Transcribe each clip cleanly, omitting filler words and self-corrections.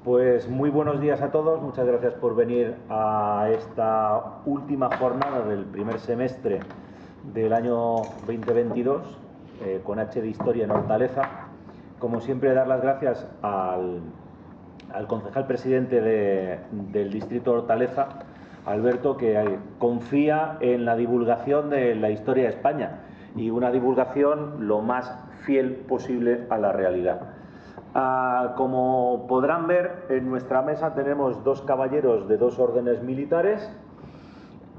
Pues muy buenos días a todos, muchas gracias por venir a esta última jornada del primer semestre del año 2022 con H de Historia en Hortaleza. Como siempre, dar las gracias al concejal presidente del distrito de Hortaleza, Alberto, que confía en la divulgación de la historia de España y una divulgación lo más fiel posible a la realidad. Como podrán ver, en nuestra mesa tenemos dos caballeros de dos órdenes militares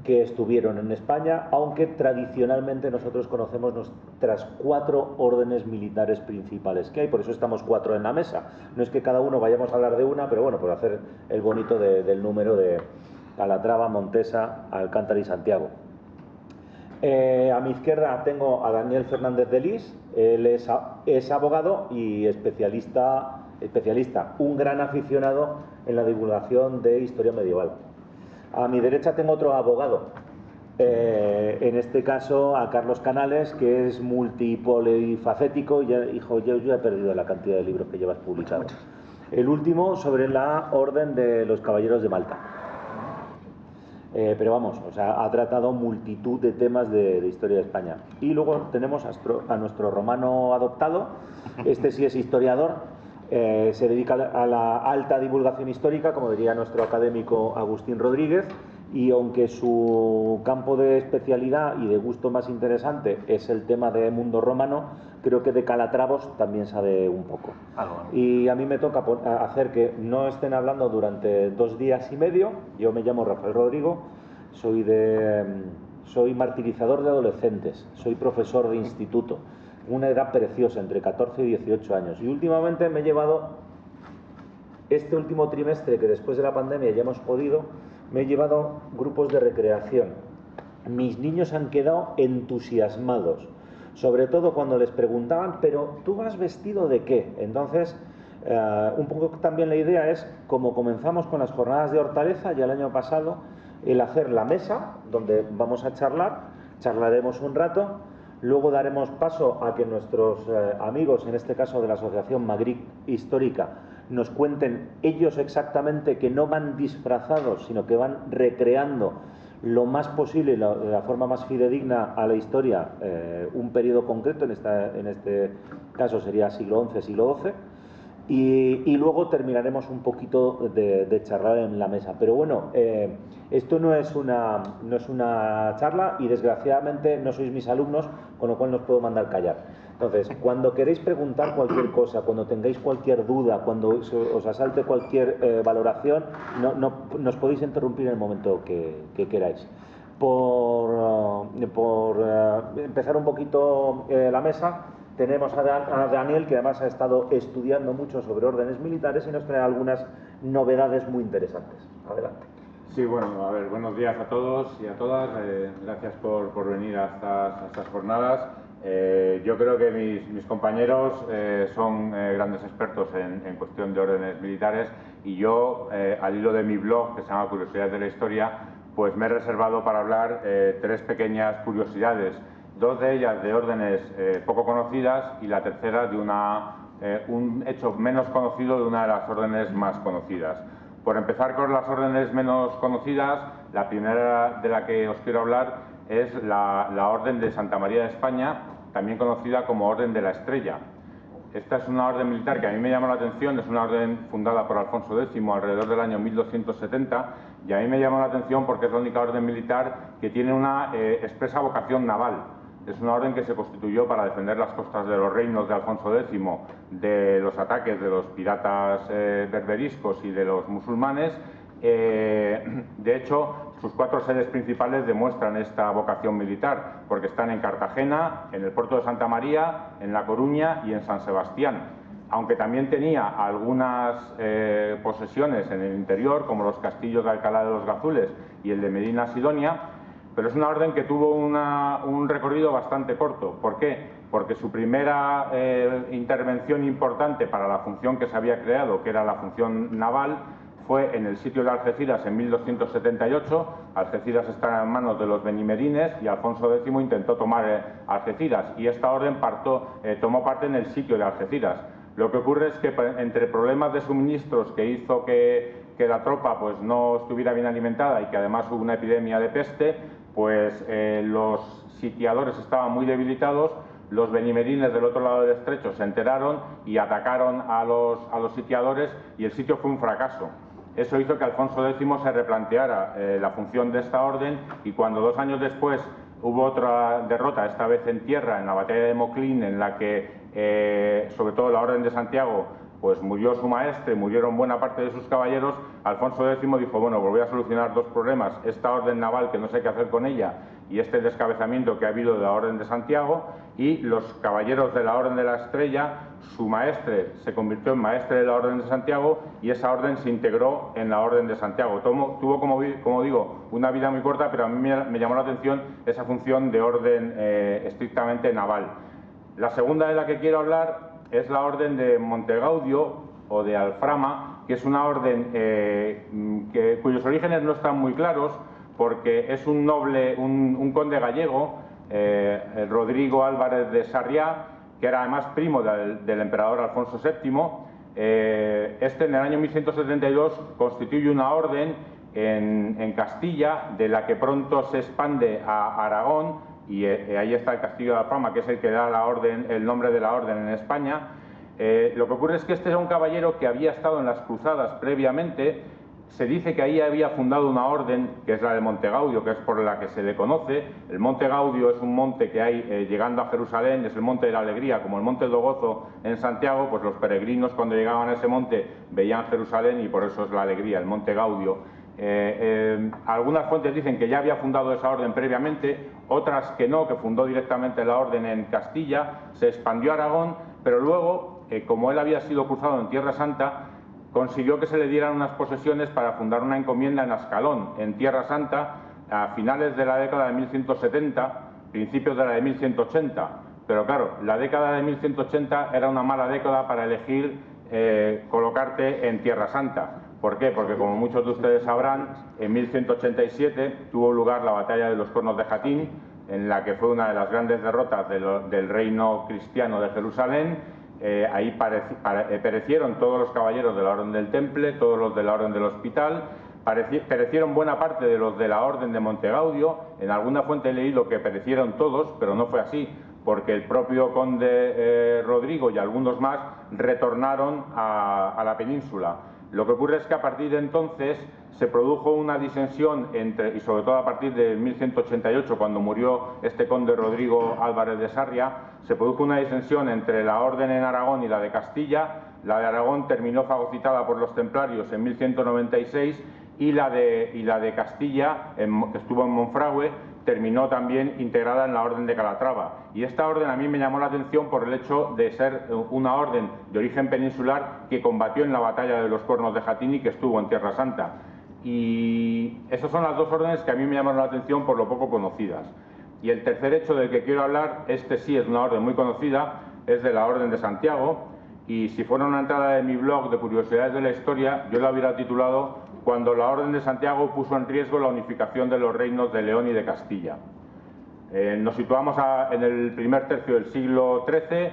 que estuvieron en España, aunque tradicionalmente nosotros conocemos nuestras 4 órdenes militares principales que hay, por eso estamos 4 en la mesa. No es que cada uno vayamos a hablar de una, pero bueno, por hacer el bonito del número de Calatrava, Montesa, Alcántara y Santiago. A mi izquierda tengo a Daniel Fernández de Lis. Él es abogado y especialista, un gran aficionado en la divulgación de historia medieval. A mi derecha tengo otro abogado, en este caso a Carlos Canales, que es multipolifacético. Yo he perdido la cantidad de libros que llevas publicados. El último sobre la Orden de los Caballeros de Malta. Pero vamos, o sea, ha tratado multitud de temas de historia de España. Y luego tenemos a nuestro romano adoptado. Este sí es historiador, se dedica a la alta divulgación histórica, como diría nuestro académico Agustín Rodríguez, y aunque su campo de especialidad y de gusto más interesante es el tema de mundo romano, creo que de Calatravos también sabe un poco. Y a mí me toca hacer que no estén hablando durante 2 días y medio. Yo me llamo Rafael Rodrigo, soy martirizador de adolescentes, soy profesor de instituto, una edad preciosa, entre 14 y 18 años. Y últimamente me he llevado, este último trimestre, que después de la pandemia ya hemos podido, me he llevado grupos de recreación. Mis niños han quedado entusiasmados, sobre todo cuando les preguntaban, pero ¿tú vas vestido de qué? Entonces, un poco también la idea es, como comenzamos con las jornadas de Hortaleza ya el año pasado, el hacer la mesa donde vamos a charlaremos un rato, luego daremos paso a que nuestros amigos, en este caso de la Asociación Magritte Histórica, nos cuenten ellos exactamente, que no van disfrazados, sino que van recreando lo más posible, de la forma más fidedigna a la historia, un periodo concreto, en este caso sería siglo XI, siglo XII, y luego terminaremos un poquito de charlar en la mesa. Pero bueno, esto no es una charla y desgraciadamente no sois mis alumnos, con lo cual no os puedo mandar callar. Entonces, cuando queréis preguntar cualquier cosa, cuando tengáis cualquier duda, cuando os asalte cualquier valoración, nos podéis interrumpir en el momento que queráis. Por empezar un poquito la mesa, tenemos a Daniel, que además ha estado estudiando mucho sobre órdenes militares y nos trae algunas novedades muy interesantes. Adelante. Sí, bueno, a ver, buenos días a todos y a todas. Gracias por venir a estas jornadas. Yo creo que mis compañeros son grandes expertos en cuestión de órdenes militares, y yo, al hilo de mi blog, que se llama Curiosidades de la Historia, pues me he reservado para hablar 3 pequeñas curiosidades, 2 de ellas de órdenes poco conocidas y la tercera de un hecho menos conocido de una de las órdenes más conocidas. Por empezar con las órdenes menos conocidas, la primera de la que os quiero hablar es la Orden de Santa María de España, también conocida como Orden de la Estrella. Esta es una orden militar que a mí me llama la atención, es una orden fundada por Alfonso X alrededor del año 1270, y a mí me llama la atención porque es la única orden militar que tiene una expresa vocación naval. Es una orden que se constituyó para defender las costas de los reinos de Alfonso X de los ataques de los piratas berberiscos y de los musulmanes. De hecho, sus 4 sedes principales demuestran esta vocación militar, porque están en Cartagena, en el puerto de Santa María, en La Coruña y en San Sebastián. Aunque también tenía algunas posesiones en el interior, como los castillos de Alcalá de los Gazules y el de Medina Sidonia, pero es una orden que tuvo un recorrido bastante corto. ¿Por qué? Porque su primera intervención importante para la función que se había creado, que era la función naval, fue en el sitio de Algeciras en 1278. Algeciras estaba en manos de los benimerines y Alfonso X intentó tomar Algeciras, y esta orden tomó parte en el sitio de Algeciras. Lo que ocurre es que entre problemas de suministros que hizo que la tropa pues no estuviera bien alimentada y que además hubo una epidemia de peste, pues los sitiadores estaban muy debilitados. Los benimerines del otro lado del estrecho se enteraron y atacaron a los sitiadores y el sitio fue un fracaso. Eso hizo que Alfonso X se replanteara la función de esta orden, y cuando 2 años después hubo otra derrota, esta vez en tierra, en la batalla de Moclín, en la que sobre todo la Orden de Santiago pues murió su maestre, murieron buena parte de sus caballeros, Alfonso X dijo, bueno, pues voy a solucionar 2 problemas, esta orden naval que no sé qué hacer con ella y este descabezamiento que ha habido de la Orden de Santiago, y los caballeros de la Orden de la Estrella, su maestre se convirtió en maestre de la Orden de Santiago y esa orden se integró en la Orden de Santiago. Tuvo como digo, una vida muy corta, pero a mí me llamó la atención esa función de orden estrictamente naval. La segunda de la que quiero hablar es la Orden de Montegaudio o de Alframa, que es una orden cuyos orígenes no están muy claros, porque es un noble, un conde gallego, Rodrigo Álvarez de Sarriá, que era además primo del emperador Alfonso VII. Este en el año 1172 constituye una orden en Castilla, de la que pronto se expande a Aragón, y ahí está el Castillo de Alfama, que es el que da la orden, el nombre de la orden en España. Lo que ocurre es que este era un caballero que había estado en las cruzadas previamente. Se dice que ahí había fundado una orden, que es la de Montegaudio, que es por la que se le conoce. El Monte Gaudio es un monte que hay llegando a Jerusalén, es el Monte de la Alegría, como el Monte do Gozo en Santiago, pues los peregrinos cuando llegaban a ese monte veían Jerusalén y por eso es la alegría, el Monte Gaudio. Algunas fuentes dicen que ya había fundado esa orden previamente, otras que no, que fundó directamente la orden en Castilla, se expandió a Aragón, pero luego, como él había sido cruzado en Tierra Santa, consiguió que se le dieran unas posesiones para fundar una encomienda en Ascalón, en Tierra Santa, a finales de la década de 1170, principios de la de 1180. Pero claro, la década de 1180 era una mala década para elegir colocarte en Tierra Santa. ¿Por qué? Porque, como muchos de ustedes sabrán, en 1187 tuvo lugar la batalla de los Cornos de Jatín, en la que fue una de las grandes derrotas del reino cristiano de Jerusalén. Ahí perecieron todos los caballeros de la Orden del Temple, todos los de la Orden del Hospital, perecieron buena parte de los de la Orden de Montegaudio. En alguna fuente he leído que perecieron todos, pero no fue así, porque el propio conde Rodrigo y algunos más retornaron a la península. Lo que ocurre es que a partir de entonces se produjo una disensión y sobre todo a partir de 1188, cuando murió este conde Rodrigo Álvarez de Sarriá, se produjo una disensión entre la orden en Aragón y la de Castilla. La de Aragón terminó fagocitada por los templarios en 1196 y la de Castilla, que estuvo en Monfragüe, terminó también integrada en la Orden de Calatrava. Y esta orden a mí me llamó la atención por el hecho de ser una orden de origen peninsular que combatió en la batalla de los Cornos de Jatín y que estuvo en Tierra Santa. Y esas son las 2 órdenes que a mí me llamaron la atención por lo poco conocidas. Y el tercer hecho del que quiero hablar, este sí es una orden muy conocida, es de la Orden de Santiago. Y si fuera una entrada de mi blog de curiosidades de la historia, yo la hubiera titulado "Cuando la Orden de Santiago puso en riesgo la unificación de los reinos de León y de Castilla". Nos situamos en el primer tercio del siglo XIII.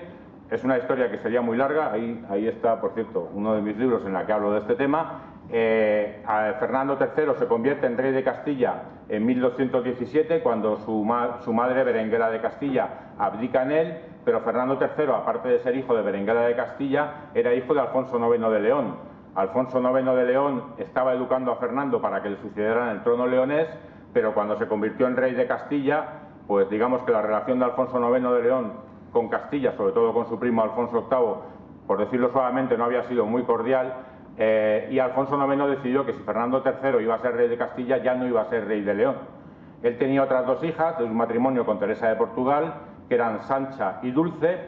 Es una historia que sería muy larga. Ahí está, por cierto, uno de mis libros en la que hablo de este tema. Fernando III se convierte en rey de Castilla en 1217, cuando su madre, Berenguela de Castilla, abdica en él, pero Fernando III, aparte de ser hijo de Berenguela de Castilla, era hijo de Alfonso IX de León. Alfonso IX de León estaba educando a Fernando para que le sucediera en el trono leonés, pero cuando se convirtió en rey de Castilla, pues digamos que la relación de Alfonso IX de León con Castilla, sobre todo con su primo Alfonso VIII, por decirlo suavemente, no había sido muy cordial, y Alfonso IX decidió que si Fernando III iba a ser rey de Castilla, ya no iba a ser rey de León. Él tenía otras 2 hijas de un matrimonio con Teresa de Portugal, que eran Sancha y Dulce,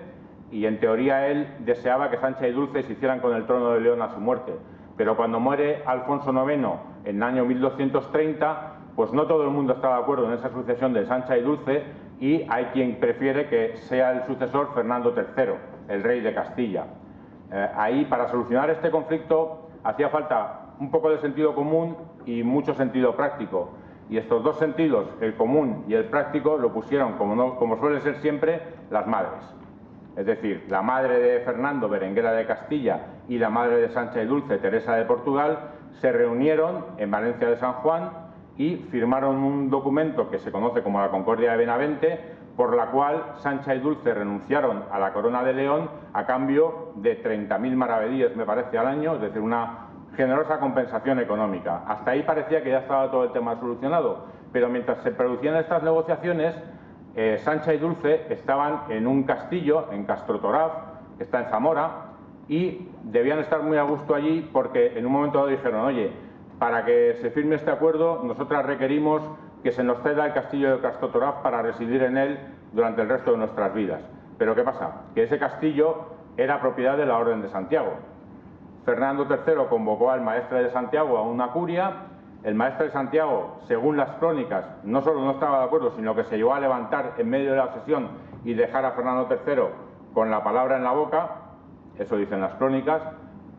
y en teoría él deseaba que Sancha y Dulce se hicieran con el trono de León a su muerte. Pero cuando muere Alfonso IX en el año 1230, pues no todo el mundo está de acuerdo en esa sucesión de Sancha y Dulce, y hay quien prefiere que sea el sucesor Fernando III, el rey de Castilla. Ahí, para solucionar este conflicto, hacía falta un poco de sentido común y mucho sentido práctico. Y estos 2 sentidos, el común y el práctico, lo pusieron, como suele ser siempre, las madres. es decir, la madre de Fernando, Berenguera de Castilla, y la madre de Sancha y Dulce, Teresa de Portugal, se reunieron en Valencia de San Juan y firmaron un documento que se conoce como la Concordia de Benavente, por la cual Sancha y Dulce renunciaron a la corona de León a cambio de 30.000 maravedíes, me parece, al año, es decir, una generosa compensación económica. Hasta ahí parecía que ya estaba todo el tema solucionado, pero mientras se producían estas negociaciones, Sancha y Dulce estaban en un castillo, en Castrotoraf, que está en Zamora, y debían estar muy a gusto allí porque en un momento dado dijeron: oye, para que se firme este acuerdo, nosotras requerimos que se nos ceda el castillo de Castrotoraf para residir en él durante el resto de nuestras vidas. Pero ¿qué pasa? Que ese castillo era propiedad de la Orden de Santiago. Fernando III convocó al maestre de Santiago a una curia. El maestre de Santiago, según las crónicas, no solo no estaba de acuerdo, sino que se llegó a levantar en medio de la sesión y dejar a Fernando III con la palabra en la boca. Eso dicen las crónicas.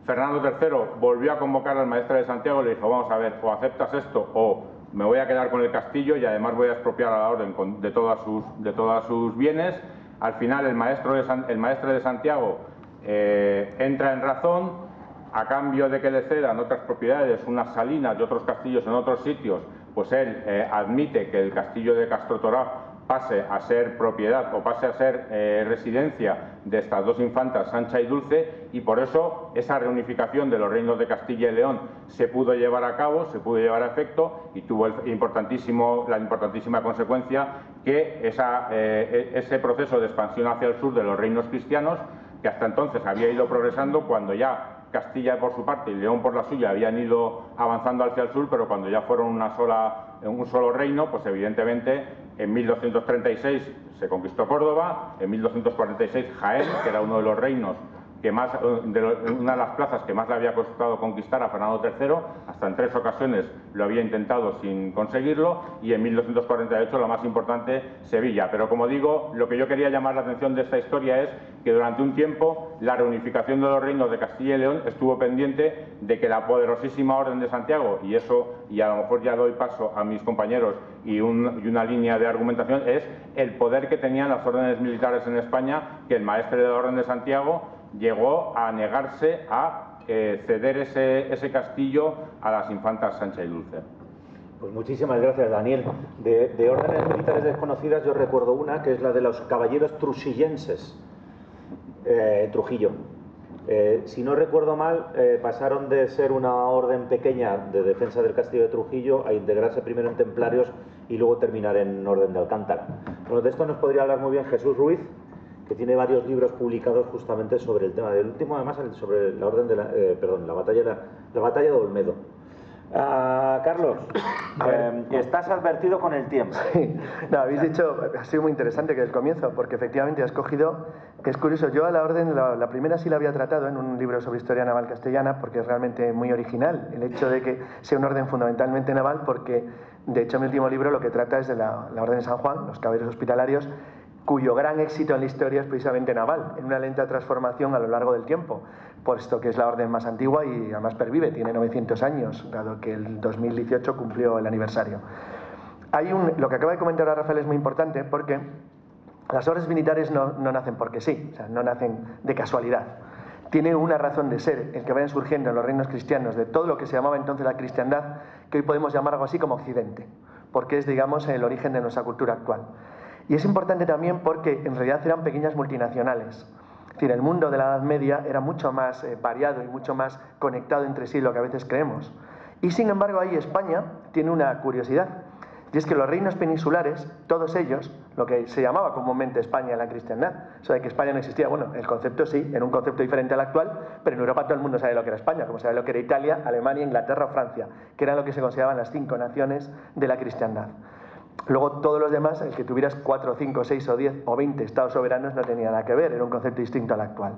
Fernando III volvió a convocar al maestre de Santiago y le dijo: vamos a ver, o aceptas esto o me voy a quedar con el castillo y además voy a expropiar a la orden de todos sus bienes. Al final el maestre de Santiago entra en razón. A cambio de que le cedan otras propiedades, unas salinas y otros castillos en otros sitios, pues él admite que el castillo de Castrotoraf pase a ser propiedad o pase a ser residencia de estas dos infantas, Sancha y Dulce, y por eso esa reunificación de los reinos de Castilla y León se pudo llevar a cabo, se pudo llevar a efecto, y tuvo la importantísima consecuencia que ese proceso de expansión hacia el sur de los reinos cristianos, que hasta entonces había ido progresando, cuando ya Castilla por su parte y León por la suya habían ido avanzando hacia el sur, pero cuando ya fueron un solo reino, pues evidentemente en 1236 se conquistó Córdoba, en 1246 Jaén, que era uno de los reinos que más, una de las plazas que más le había costado conquistar a Fernando III, hasta en 3 ocasiones lo había intentado sin conseguirlo, y en 1248 la más importante, Sevilla. Pero como digo, lo que yo quería llamar la atención de esta historia es que durante un tiempo la reunificación de los reinos de Castilla y León estuvo pendiente de que la poderosísima Orden de Santiago, y a lo mejor ya doy paso a mis compañeros y una línea de argumentación, es el poder que tenían las órdenes militares en España, que el maestre de la Orden de Santiago llegó a negarse a ceder ese castillo a las infantas Sancha y Dulce. Pues muchísimas gracias, Daniel. De órdenes militares desconocidas yo recuerdo una, que es la de los caballeros truxillenses, Trujillo. Si no recuerdo mal, pasaron de ser una orden pequeña de defensa del castillo de Trujillo a integrarse primero en templarios y luego terminar en orden de Alcántara. Bueno, de esto nos podría hablar muy bien Jesús Ruiz, que tiene varios libros publicados justamente sobre el tema. Del último, además, sobre la orden de la batalla de Olmedo. Carlos, estás advertido con el tiempo. Sí, no, habéis dicho, ha sido muy interesante que el comienzo, porque efectivamente has cogido, es curioso, yo a la orden, la primera sí la había tratado en un libro sobre historia naval castellana, porque es realmente muy original el hecho de que sea una orden fundamentalmente naval, porque de hecho mi último libro lo que trata es de la Orden de San Juan, los caballeros hospitalarios, cuyo gran éxito en la historia es precisamente naval, en una lenta transformación a lo largo del tiempo, puesto que es la orden más antigua y además pervive, tiene 900 años, dado que el 2018 cumplió el aniversario. Lo que acaba de comentar ahora Rafael es muy importante, porque las órdenes militares no nacen porque sí, o sea, no nacen de casualidad. Tiene una razón de ser el que vayan surgiendo en los reinos cristianos de todo lo que se llamaba entonces la cristiandad, que hoy podemos llamar algo así como Occidente, porque es, digamos, el origen de nuestra cultura actual. Y es importante también porque en realidad eran pequeñas multinacionales. Es decir, el mundo de la Edad Media era mucho más variado y mucho más conectado entre sí de lo que a veces creemos. Y sin embargo ahí España tiene una curiosidad, y es que los reinos peninsulares, todos ellos, lo que se llamaba comúnmente España en la cristiandad, eso de que España no existía, bueno, el concepto sí, era un concepto diferente al actual, pero en Europa todo el mundo sabe lo que era España, como sabe lo que era Italia, Alemania, Inglaterra o Francia, que eran lo que se consideraban las 5 naciones de la cristiandad. Luego todos los demás, el que tuvieras 4, 5, 6 o 10 o 20 estados soberanos no tenía nada que ver, era un concepto distinto al actual.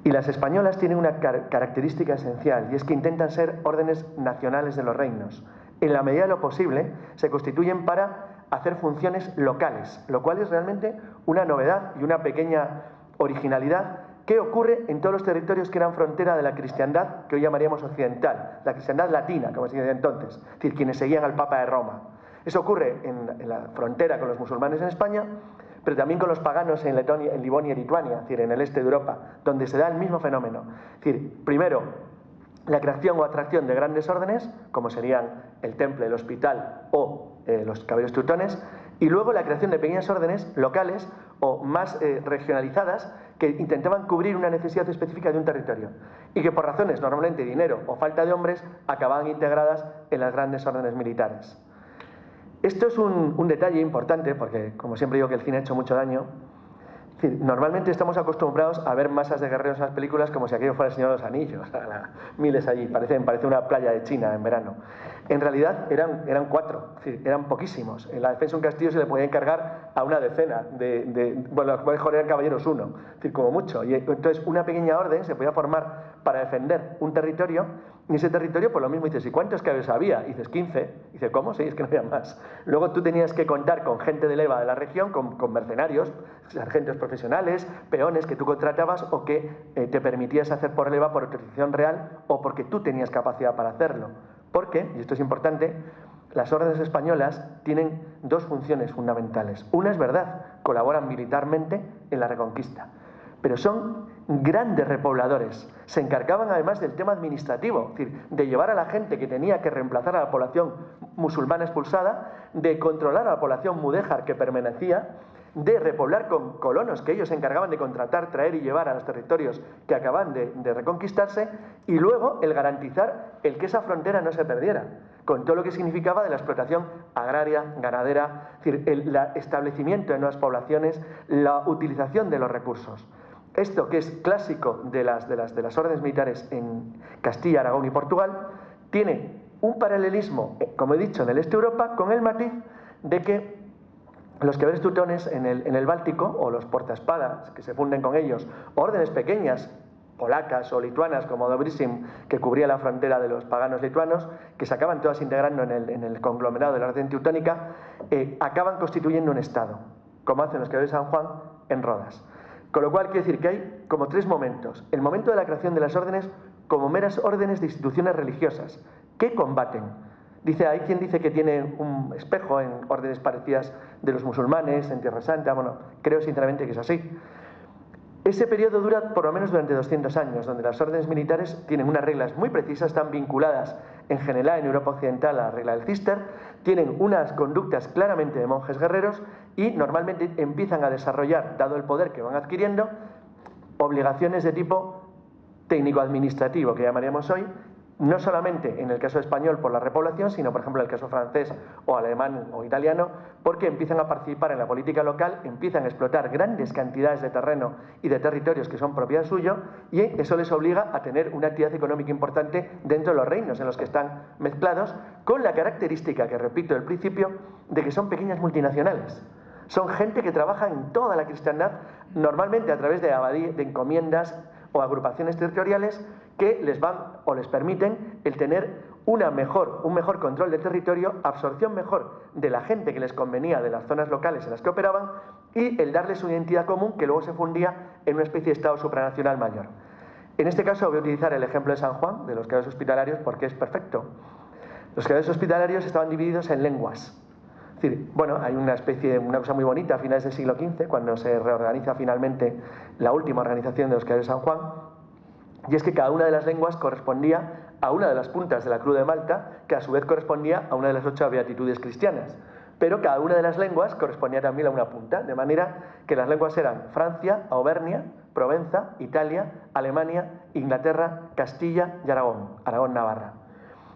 Y las españolas tienen una característica esencial, y es que intentan ser órdenes nacionales de los reinos. En la medida de lo posible se constituyen para hacer funciones locales, lo cual es realmente una novedad y una pequeña originalidad que ocurre en todos los territorios que eran frontera de la cristiandad que hoy llamaríamos occidental, la cristiandad latina, como se decía entonces, es decir, quienes seguían al Papa de Roma. Eso ocurre en la frontera con los musulmanes en España, pero también con los paganos en Letonia, en Livonia y Lituania, es decir, en el este de Europa, donde se da el mismo fenómeno. Es decir, primero, la creación o atracción de grandes órdenes, como serían el temple, el hospital o los caballeros teutones, y luego la creación de pequeñas órdenes locales o más regionalizadas que intentaban cubrir una necesidad específica de un territorio y que por razones normalmente de dinero o falta de hombres acababan integradas en las grandes órdenes militares. Esto es un detalle importante porque, como siempre digo, que el cine ha hecho mucho daño. Es decir, normalmente estamos acostumbrados a ver masas de guerreros en las películas como si aquello fuera el Señor de los Anillos, miles allí, parece una playa de China en verano. En realidad eran 4, es decir, eran poquísimos. En la defensa de un castillo se le podía encargar a una decena, bueno, a lo mejor eran caballeros 1, es decir, como mucho. Y entonces una pequeña orden se podía formar para defender un territorio, y ese territorio, pues lo mismo, dices, ¿y cuántos caballeros había? Y dices, 15. Y dices, ¿cómo? Sí, es que no había más. Luego tú tenías que contar con gente de leva de la región, con mercenarios, sargentos profesionales, peones que tú contratabas o que te permitías hacer por leva por autorización real o porque tú tenías capacidad para hacerlo. Porque, y esto es importante, las órdenes españolas tienen 2 funciones fundamentales. Una es verdad, colaboran militarmente en la reconquista, pero son grandes repobladores. Se encargaban además del tema administrativo, es decir, de llevar a la gente que tenía que reemplazar a la población musulmana expulsada, de controlar a la población mudéjar que permanecía, de repoblar con colonos que ellos se encargaban de contratar, traer y llevar a los territorios que acaban de reconquistarse, y luego el garantizar el que esa frontera no se perdiera, con todo lo que significaba de la explotación agraria, ganadera, es decir, el establecimiento de nuevas poblaciones, la utilización de los recursos. Esto, que es clásico de las órdenes militares en Castilla, Aragón y Portugal, tiene un paralelismo, como he dicho, en el este de Europa, con el matiz de que los caballeros teutones en el Báltico, o los portaespadas que se funden con ellos, órdenes pequeñas, polacas o lituanas como Dobrysim, que cubría la frontera de los paganos lituanos, que se acaban todas integrando en el conglomerado de la orden teutónica, acaban constituyendo un estado, como hacen los caballeros de San Juan en Rodas. Con lo cual quiere decir que hay como 3 momentos. El momento de la creación de las órdenes como meras órdenes de instituciones religiosas que combaten. Hay quien dice que tiene un espejo en órdenes parecidas de los musulmanes, en Tierra Santa. Bueno, creo sinceramente que es así. Ese periodo dura por lo menos durante 200 años, donde las órdenes militares tienen unas reglas muy precisas, están vinculadas en general en Europa Occidental a la regla del Cister, tienen unas conductas claramente de monjes guerreros y normalmente empiezan a desarrollar, dado el poder que van adquiriendo, obligaciones de tipo técnico-administrativo, que llamaríamos hoy, no solamente en el caso español por la repoblación, sino por ejemplo en el caso francés o alemán o italiano, porque empiezan a participar en la política local, empiezan a explotar grandes cantidades de terreno y de territorios que son propiedad suyo, y eso les obliga a tener una actividad económica importante dentro de los reinos en los que están mezclados, con la característica, que repito al principio, de que son pequeñas multinacionales. Son gente que trabaja en toda la cristiandad, normalmente a través de abadíes, de encomiendas o agrupaciones territoriales que les van o les permiten el tener un mejor control del territorio, absorción mejor de la gente que les convenía de las zonas locales en las que operaban y el darles una identidad común que luego se fundía en una especie de Estado supranacional mayor. En este caso voy a utilizar el ejemplo de San Juan, de los caballeros hospitalarios, porque es perfecto. Los caballeros hospitalarios estaban divididos en lenguas. Es decir, bueno, hay una cosa muy bonita a finales del siglo XV, cuando se reorganiza finalmente la última organización de los caballeros de San Juan, y es que cada una de las lenguas correspondía a una de las puntas de la Cruz de Malta, que a su vez correspondía a una de las 8 beatitudes cristianas. Pero cada una de las lenguas correspondía también a una punta, de manera que las lenguas eran Francia, Auvernia, Provenza, Italia, Alemania, Inglaterra, Castilla y Aragón-Navarra.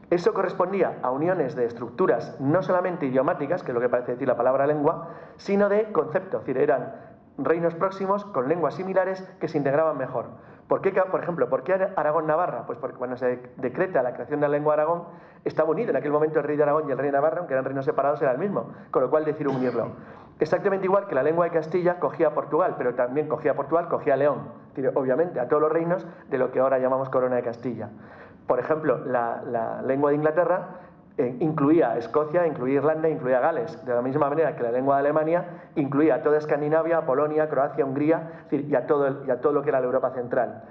Eso correspondía a uniones de estructuras no solamente idiomáticas, que es lo que parece decir la palabra lengua, sino de concepto, es decir, eran reinos próximos con lenguas similares que se integraban mejor. ¿Por qué, por ejemplo, por qué Aragón-Navarra? Pues porque cuando se decreta la creación de la lengua de Aragón, estaba unido. En aquel momento el rey de Aragón y el rey de Navarra, aunque eran reinos separados, era el mismo, con lo cual decidieron unirlo. Exactamente igual que la lengua de Castilla cogía a Portugal, pero también cogía a Portugal, cogía a León. Es decir, obviamente a todos los reinos de lo que ahora llamamos Corona de Castilla. Por ejemplo, la lengua de Inglaterra incluía Escocia, incluía Irlanda, incluía Gales, de la misma manera que la lengua de Alemania incluía toda Escandinavia, Polonia, Croacia, Hungría, es decir, y a todo lo que era la Europa central.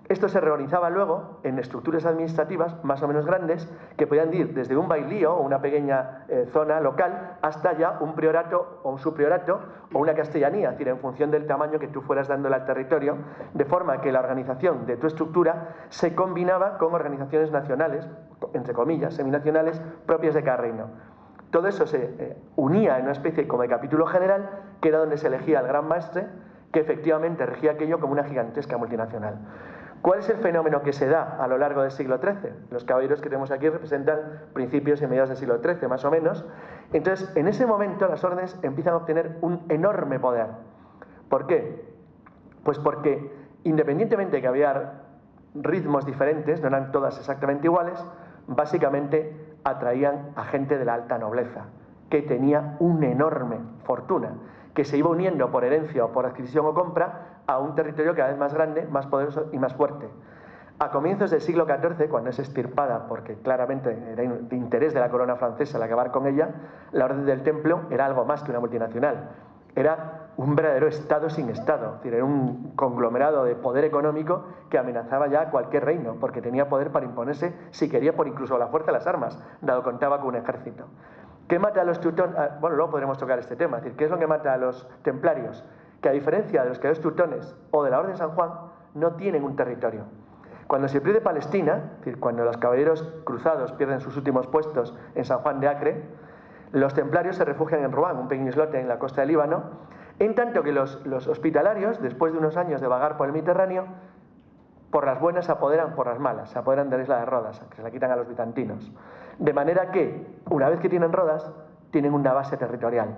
Esto se reorganizaba luego en estructuras administrativas más o menos grandes que podían ir desde un bailío o una pequeña zona local hasta ya un priorato o un subpriorato o una castellanía, es decir, en función del tamaño que tú fueras dándole al territorio, de forma que la organización de tu estructura se combinaba con organizaciones nacionales, entre comillas, seminacionales, propias de cada reino. Todo eso se unía en una especie como de capítulo general, que era donde se elegía el gran maestre, que efectivamente regía aquello como una gigantesca multinacional. ¿Cuál es el fenómeno que se da a lo largo del siglo XIII? Los caballeros que tenemos aquí representan principios y mediados del siglo XIII, más o menos. Entonces, en ese momento las órdenes empiezan a obtener un enorme poder. ¿Por qué? Pues porque, independientemente de que había ritmos diferentes, no eran todas exactamente iguales, básicamente atraían a gente de la alta nobleza, que tenía una enorme fortuna, que se iba uniendo por herencia o por adquisición o compra a un territorio cada vez más grande, más poderoso y más fuerte. A comienzos del siglo XIV, cuando es extirpada, porque claramente era de interés de la corona francesa el acabar con ella, la Orden del Templo era algo más que una multinacional. Era un verdadero Estado sin Estado, es decir, era un conglomerado de poder económico que amenazaba ya a cualquier reino, porque tenía poder para imponerse, si quería, por incluso la fuerza de las armas, dado que contaba con un ejército. ¿Qué mata a los teutones? Bueno, luego podremos tocar este tema, es decir, ¿qué es lo que mata a los templarios? Que a diferencia de los caballeros teutones o de la Orden de San Juan, no tienen un territorio. Cuando se pierde Palestina, es decir, cuando los caballeros cruzados pierden sus últimos puestos en San Juan de Acre, los templarios se refugian en Ruán, un pequeño islote en la costa del Líbano, en tanto que los hospitalarios, después de unos años de vagar por el Mediterráneo, por las buenas se apoderan, por las malas, se apoderan de la isla de Rodas, que se la quitan a los bizantinos. De manera que, una vez que tienen Rodas, tienen una base territorial.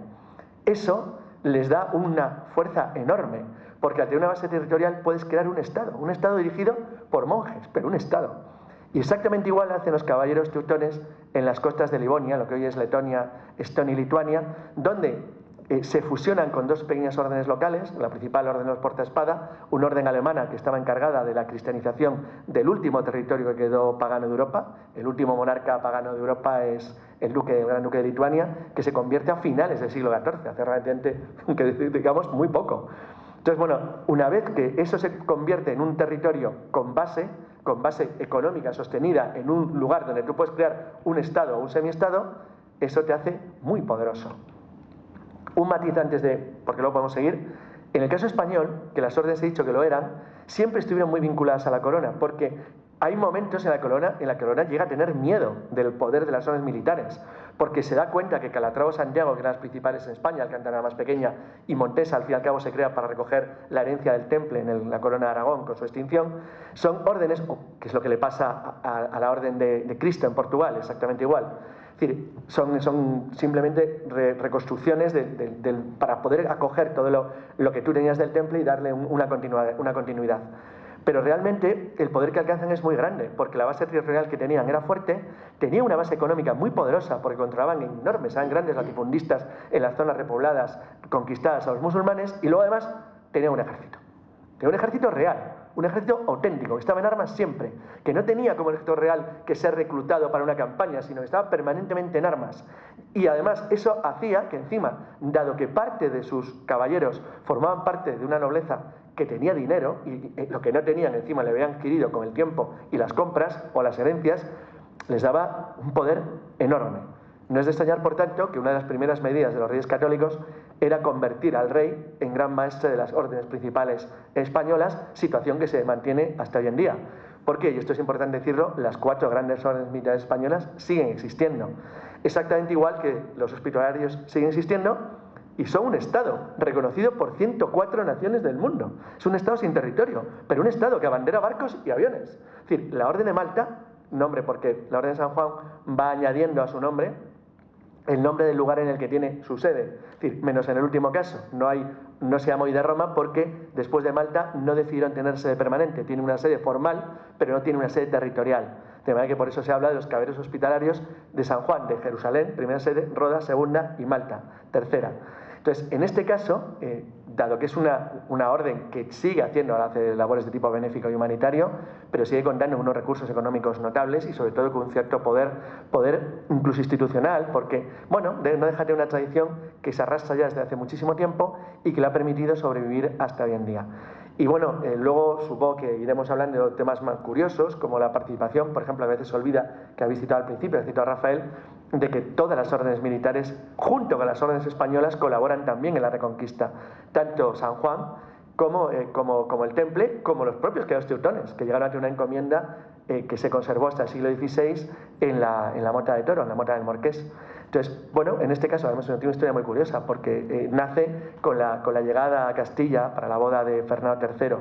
Eso les da una fuerza enorme, porque al tener una base territorial puedes crear un Estado dirigido por monjes, pero un Estado. Y exactamente igual hacen los caballeros teutones en las costas de Livonia, lo que hoy es Letonia, Estonia y Lituania, donde se fusionan con dos pequeñas órdenes locales, la principal orden de los portaespada, una orden alemana que estaba encargada de la cristianización del último territorio que quedó pagano de Europa. El último monarca pagano de Europa es el gran duque de Lituania, que se convierte a finales del siglo XIV, hace realmente, digamos, muy poco. Entonces, bueno, una vez que eso se convierte en un territorio con base económica sostenida, en un lugar donde tú puedes crear un Estado o un semiestado, eso te hace muy poderoso. Un matiz antes de, porque luego podemos seguir, en el caso español, que las órdenes he dicho que lo eran, siempre estuvieron muy vinculadas a la corona, porque hay momentos en la corona llega a tener miedo del poder de las órdenes militares, porque se da cuenta que Calatrava o Santiago, que eran las principales en España, Alcántara era más pequeña, y Montesa al fin y al cabo se crea para recoger la herencia del Temple en la corona de Aragón con su extinción, son órdenes, que es lo que le pasa a la orden de Cristo en Portugal, exactamente igual. Es decir, son simplemente reconstrucciones para poder acoger todo lo que tú tenías del Temple y darle una continuidad. Pero realmente el poder que alcanzan es muy grande, porque la base territorial que tenían era fuerte, tenía una base económica muy poderosa, porque controlaban enormes, eran grandes latifundistas en las zonas repobladas, conquistadas a los musulmanes, y luego además tenía un ejército. Tenía un ejército real, un ejército auténtico, que estaba en armas siempre, que no tenía como el ejército real que ser reclutado para una campaña, sino que estaba permanentemente en armas. Y además eso hacía que encima, dado que parte de sus caballeros formaban parte de una nobleza que tenía dinero, y lo que no tenían encima le habían adquirido con el tiempo y las compras o las herencias, les daba un poder enorme. No es de extrañar, por tanto, que una de las primeras medidas de los reyes católicos era convertir al rey en gran maestre de las órdenes principales españolas, situación que se mantiene hasta hoy en día. ¿Por qué? Y esto es importante decirlo, las 4 grandes órdenes militares españolas siguen existiendo. Exactamente igual que los hospitalarios siguen existiendo, y son un Estado reconocido por 104 naciones del mundo. Es un Estado sin territorio, pero un Estado que abandera barcos y aviones. Es decir, la Orden de Malta, nombre porque la Orden de San Juan va añadiendo a su nombre el nombre del lugar en el que tiene su sede. Es decir, menos en el último caso, no se llama hoy de Roma porque después de Malta no decidieron tener sede permanente. Tiene una sede formal, pero no tiene una sede territorial. De manera que por eso se habla de los caballeros hospitalarios de San Juan, de Jerusalén, primera sede, Rodas, segunda, y Malta, tercera. Entonces, en este caso, dado que es una orden que sigue haciendo, ahora hace labores de tipo benéfico y humanitario, pero sigue contando con unos recursos económicos notables y sobre todo con un cierto poder incluso institucional, porque, bueno, no deja de una tradición que se arrastra ya desde hace muchísimo tiempo y que le ha permitido sobrevivir hasta hoy en día. Y bueno, luego supongo que iremos hablando de temas más curiosos, como la participación, por ejemplo, a veces se olvida, que habéis citado al principio, ha citado a Rafael, de que todas las órdenes militares, junto con las órdenes españolas, colaboran también en la Reconquista. Tanto San Juan como el Temple, como los propios caballeros teutones, que llegaron a tener una encomienda que se conservó hasta el siglo XVI en la Mota de Toro, en la Mota del Marqués. Entonces, bueno, en este caso además tiene una historia muy curiosa, porque nace con la llegada a Castilla para la boda de Fernando III,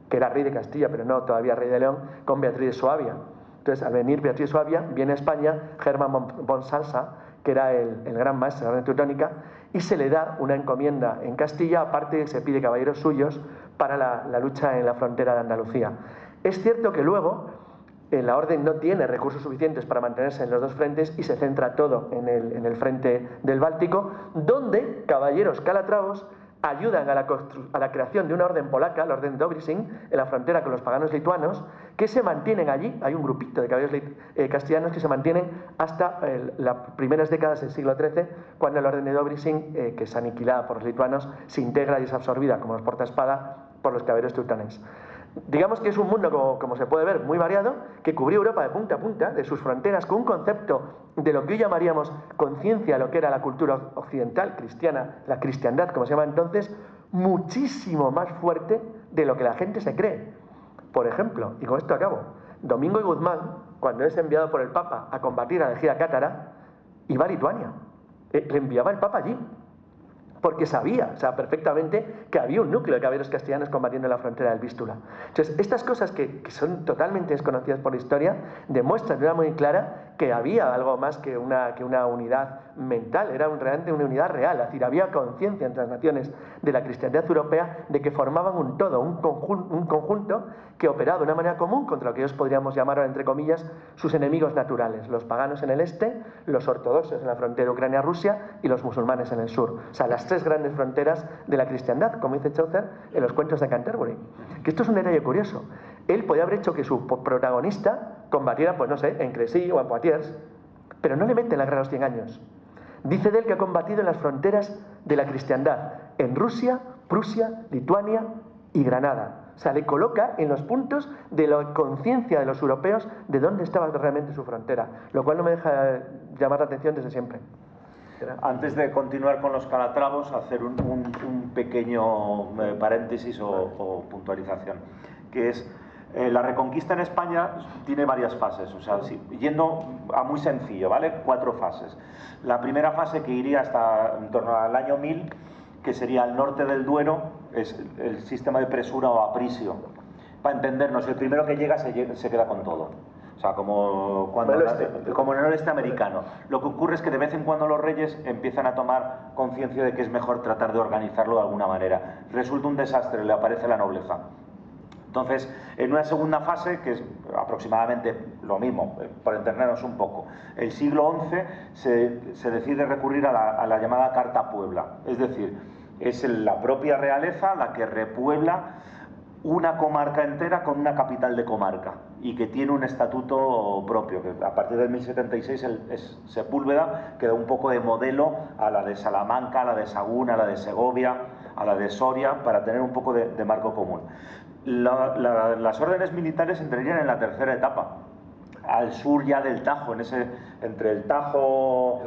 que era rey de Castilla, pero no todavía rey de León, con Beatriz de Suabia. Entonces, al venir Beatriz de Suabia, viene a España Germán von Salsa, que era el gran maestro de la orden teutónica, y se le da una encomienda en Castilla, aparte se pide caballeros suyos para la lucha en la frontera de Andalucía. Es cierto que luego la orden no tiene recursos suficientes para mantenerse en los dos frentes y se centra todo en el frente del Báltico, donde caballeros calatravos ayudan a la creación de una orden polaca, la orden de Dobrysin, en la frontera con los paganos lituanos, que se mantienen allí. Hay un grupito de caballeros castellanos que se mantienen hasta las primeras décadas del siglo XIII, cuando la orden de Dobrysin, que es aniquilada por los lituanos, se integra y es absorbida como los portaespada por los caballeros teutones. Digamos que es un mundo, como se puede ver, muy variado, que cubrió Europa de punta a punta, de sus fronteras, con un concepto de lo que hoy llamaríamos conciencia, lo que era la cultura occidental, cristiana, la cristiandad, como se llama entonces, muchísimo más fuerte de lo que la gente se cree. Por ejemplo, y con esto acabo, Domingo de Guzmán, cuando es enviado por el Papa a combatir a la herejía cátara, iba a Lituania, le enviaba el Papa allí, porque sabía, perfectamente que había un núcleo de caballeros castellanos combatiendo en la frontera del Vístula. Entonces, estas cosas que son totalmente desconocidas por la historia, demuestran de una manera muy clara que había algo más que una unidad mental, era realmente una unidad real, es decir, había conciencia entre las naciones de la cristiandad europea de que formaban un todo, un conjunto que operaba de una manera común contra lo que ellos podríamos llamar, entre comillas, sus enemigos naturales, los paganos en el este, los ortodoxos en la frontera Ucrania-Rusia y los musulmanes en el sur. O sea, las tres grandes fronteras de la cristiandad, como dice Chaucer en los cuentos de Canterbury. Que esto es un detalle curioso. Él podía haber hecho que su protagonista combatiera, pues no sé, en Crecy o en Poitiers, pero no le mete en la guerra de los 100 años. Dice de él que ha combatido en las fronteras de la cristiandad, en Rusia, Prusia, Lituania y Granada. O sea, le coloca en los puntos de la conciencia de los europeos de dónde estaba realmente su frontera, lo cual no me deja llamar la atención desde siempre. Antes de continuar con los calatravos, hacer un pequeño paréntesis o puntualización, que es la Reconquista en España tiene varias fases, o sea, yendo a muy sencillo, ¿vale? 4 fases. La primera fase, que iría hasta en torno al año 1000, que sería al norte del Duero, es el sistema de presura o aprisio. Para entendernos, el primero que llega se queda con todo. O sea, como en el oeste americano. Lo que ocurre es que de vez en cuando los reyes empiezan a tomar conciencia de que es mejor tratar de organizarlo de alguna manera. Resulta un desastre, le aparece la nobleza. Entonces, en una segunda fase, que es aproximadamente lo mismo, para entendernos un poco, el siglo XI se decide recurrir a la llamada Carta Puebla. Es decir, es la propia realeza la que repuebla una comarca entera con una capital de comarca y que tiene un estatuto propio, que a partir del 1076 Sepúlveda queda un poco de modelo a la de Salamanca, a la de Sahagún, a la de Segovia, a la de Soria, para tener un poco de marco común. Las órdenes militares entrarían en la tercera etapa, al sur ya del Tajo, entre el Tajo,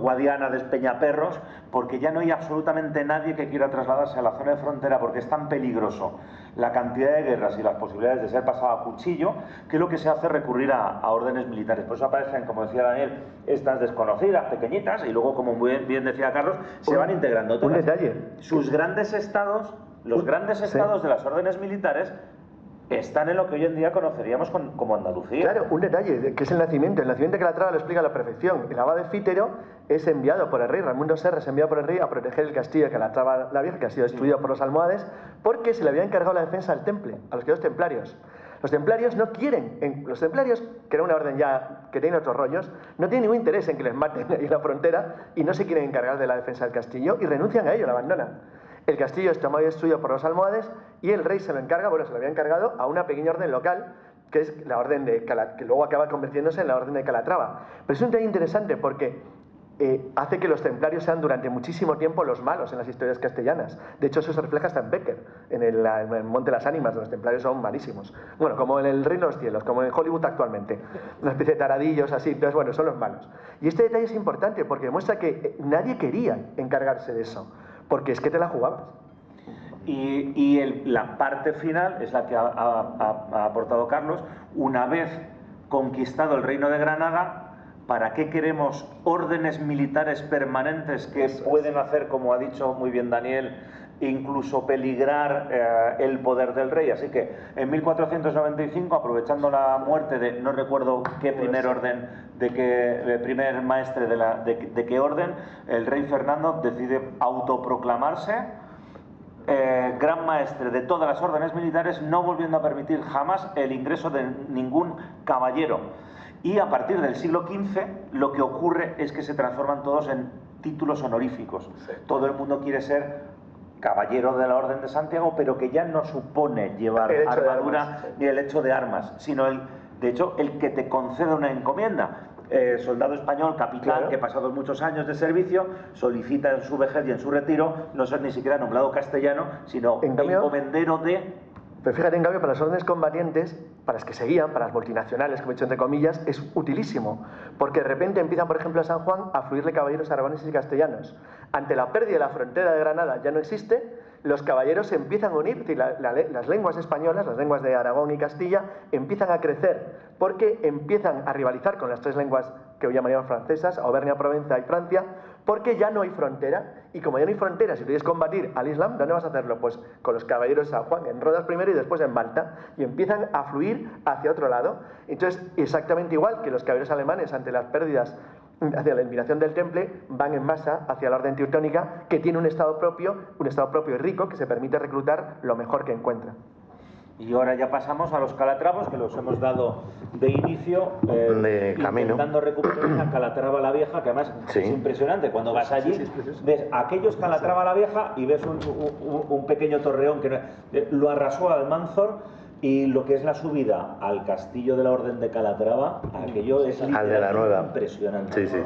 Guadiana, Despeñaperros, porque ya no hay absolutamente nadie que quiera trasladarse a la zona de frontera, porque es tan peligroso la cantidad de guerras y las posibilidades de ser pasado a cuchillo, que lo que se hace es recurrir a órdenes militares. Por eso aparecen, como decía Daniel, estas desconocidas, pequeñitas, y luego, como muy bien decía Carlos, se van integrando todas. Un detalle. Sus grandes estados, los grandes estados de las órdenes militares, están en lo que hoy en día conoceríamos como Andalucía. Claro, un detalle, que es el nacimiento. El nacimiento de Calatrava lo explica a la perfección. El abad de Fítero es enviado por el rey, Raimundo Serra es enviado por el rey a proteger el castillo de Calatrava la Vieja, que ha sido destruido por los almohades, porque se le había encargado la defensa del Temple, a los queridos templarios. Los templarios no quieren, los templarios, que era una orden ya que tiene otros rollos, no tienen ningún interés en que les maten ahí en la frontera y no se quieren encargar de la defensa del castillo y renuncian a ello, lo abandonan. El castillo está muy destruido por los almohades y el rey se lo encarga, se lo había encargado a una pequeña orden local, que es la orden de que luego acaba convirtiéndose en la orden de Calatrava. Pero es un tema interesante porque hace que los templarios sean durante muchísimo tiempo los malos en las historias castellanas. De hecho, eso se refleja hasta en Becker, en el Monte de las Ánimas, donde los templarios son malísimos. Bueno, como en el Reino de los Cielos, como en Hollywood actualmente. Una especie de taradillos así, entonces bueno, son los malos. Y este detalle es importante porque demuestra que nadie quería encargarse de eso, porque es que te la jugabas. Y la parte final es la que ha aportado Carlos. Una vez conquistado el Reino de Granada, ¿para qué queremos órdenes militares permanentes que pueden hacer, como ha dicho muy bien Daniel, incluso peligrar el poder del rey? Así que en 1495, aprovechando la muerte de, no recuerdo qué primer orden, primer maestre de qué orden, el rey Fernando decide autoproclamarse gran maestre de todas las órdenes militares, no volviendo a permitir jamás el ingreso de ningún caballero. Y a partir del siglo XV lo que ocurre es que se transforman todos en títulos honoríficos. Sí. Todo el mundo quiere ser caballero de la Orden de Santiago, pero que ya no supone llevar armadura ni el hecho de armas, sino de hecho el que te conceda una encomienda. Soldado español, capitán, claro, que pasados muchos años de servicio solicita en su vejez y en su retiro no ser ni siquiera nombrado castellano, sino encomendero de... Pero fíjate, en cambio, para las órdenes combatientes, para las que seguían, para las multinacionales, como he dicho entre comillas, es utilísimo, porque de repente empiezan, por ejemplo, a San Juan a fluirle caballeros aragoneses y castellanos. Ante la pérdida de la frontera de Granada ya no existe, los caballeros se empiezan a unir, es decir, las lenguas españolas, las lenguas de Aragón y Castilla, empiezan a crecer, porque empiezan a rivalizar con las tres lenguas que hoy llamaríamos francesas, Auvernia, Provenza y Francia, porque ya no hay frontera, y como ya no hay frontera, si quieres combatir al Islam, ¿dónde vas a hacerlo? Pues con los caballeros de San Juan, en Rodas primero y después en Malta, y empiezan a fluir hacia otro lado. Entonces, exactamente igual que los caballeros alemanes ante las pérdidas, hacia la eliminación del Temple, van en masa hacia la orden teutónica, que tiene un estado propio y rico, que se permite reclutar lo mejor que encuentra. Y ahora ya pasamos a los Calatravos, que los hemos dado de inicio, intentando recuperar a Calatrava la Vieja, que además es impresionante. Cuando vas allí, ves aquellos Calatrava la Vieja y ves un pequeño torreón que lo arrasó Almanzor, y lo que es la subida al castillo de la Orden de Calatrava, aquello es al de la Nueva, impresionante. Sí, sí,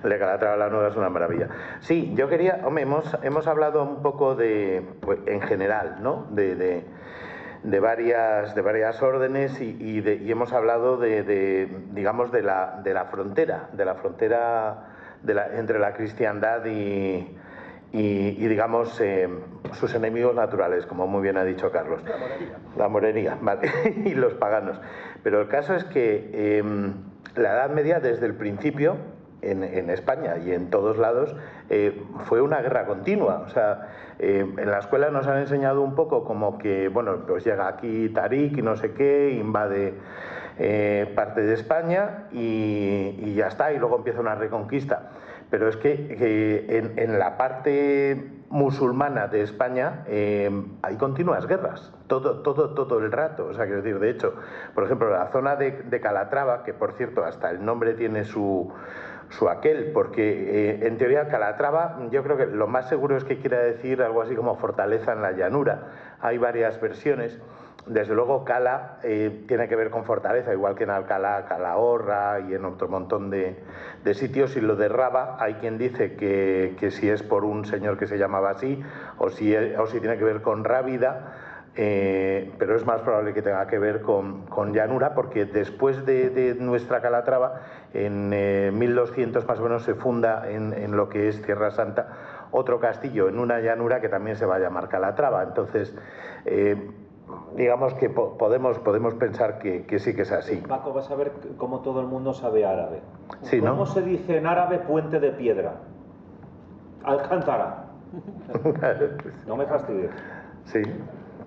el de Calatrava la Nueva es una maravilla. Sí, yo quería, hombre, hemos hablado un poco de, pues, en general, ¿no? De varias órdenes y hemos hablado digamos de la frontera entre la cristiandad y digamos sus enemigos naturales, como muy bien ha dicho Carlos, la morería, vale, y los paganos. Pero el caso es que la Edad Media desde el principio en España y en todos lados fue una guerra continua. O sea, en la escuela nos han enseñado un poco como que, bueno, pues llega aquí Tarik y no sé qué, invade parte de España y ya está, y luego empieza una reconquista. Pero es que en la parte musulmana de España hay continuas guerras, todo el rato. O sea, quiero decir, de hecho, por ejemplo, la zona de Calatrava, que por cierto hasta el nombre tiene su aquel, porque en teoría Calatrava, yo creo que lo más seguro es que quiera decir algo así como fortaleza en la llanura. Hay varias versiones. Desde luego Cala tiene que ver con fortaleza, igual que en Alcalá, Calahorra y en otro montón de sitios. Y lo de Raba, hay quien dice que si es por un señor que se llamaba así o si tiene que ver con Rábida, pero es más probable que tenga que ver con llanura, porque después de nuestra Calatrava, en 1200 más o menos, se funda en lo que es Tierra Santa otro castillo en una llanura que también se va a llamar Calatrava. Entonces, digamos que podemos pensar que sí que es así. Paco, vas a ver cómo todo el mundo sabe árabe. Sí, ¿no? ¿Cómo se dice en árabe puente de piedra? Alcántara. No me fastidies. Sí,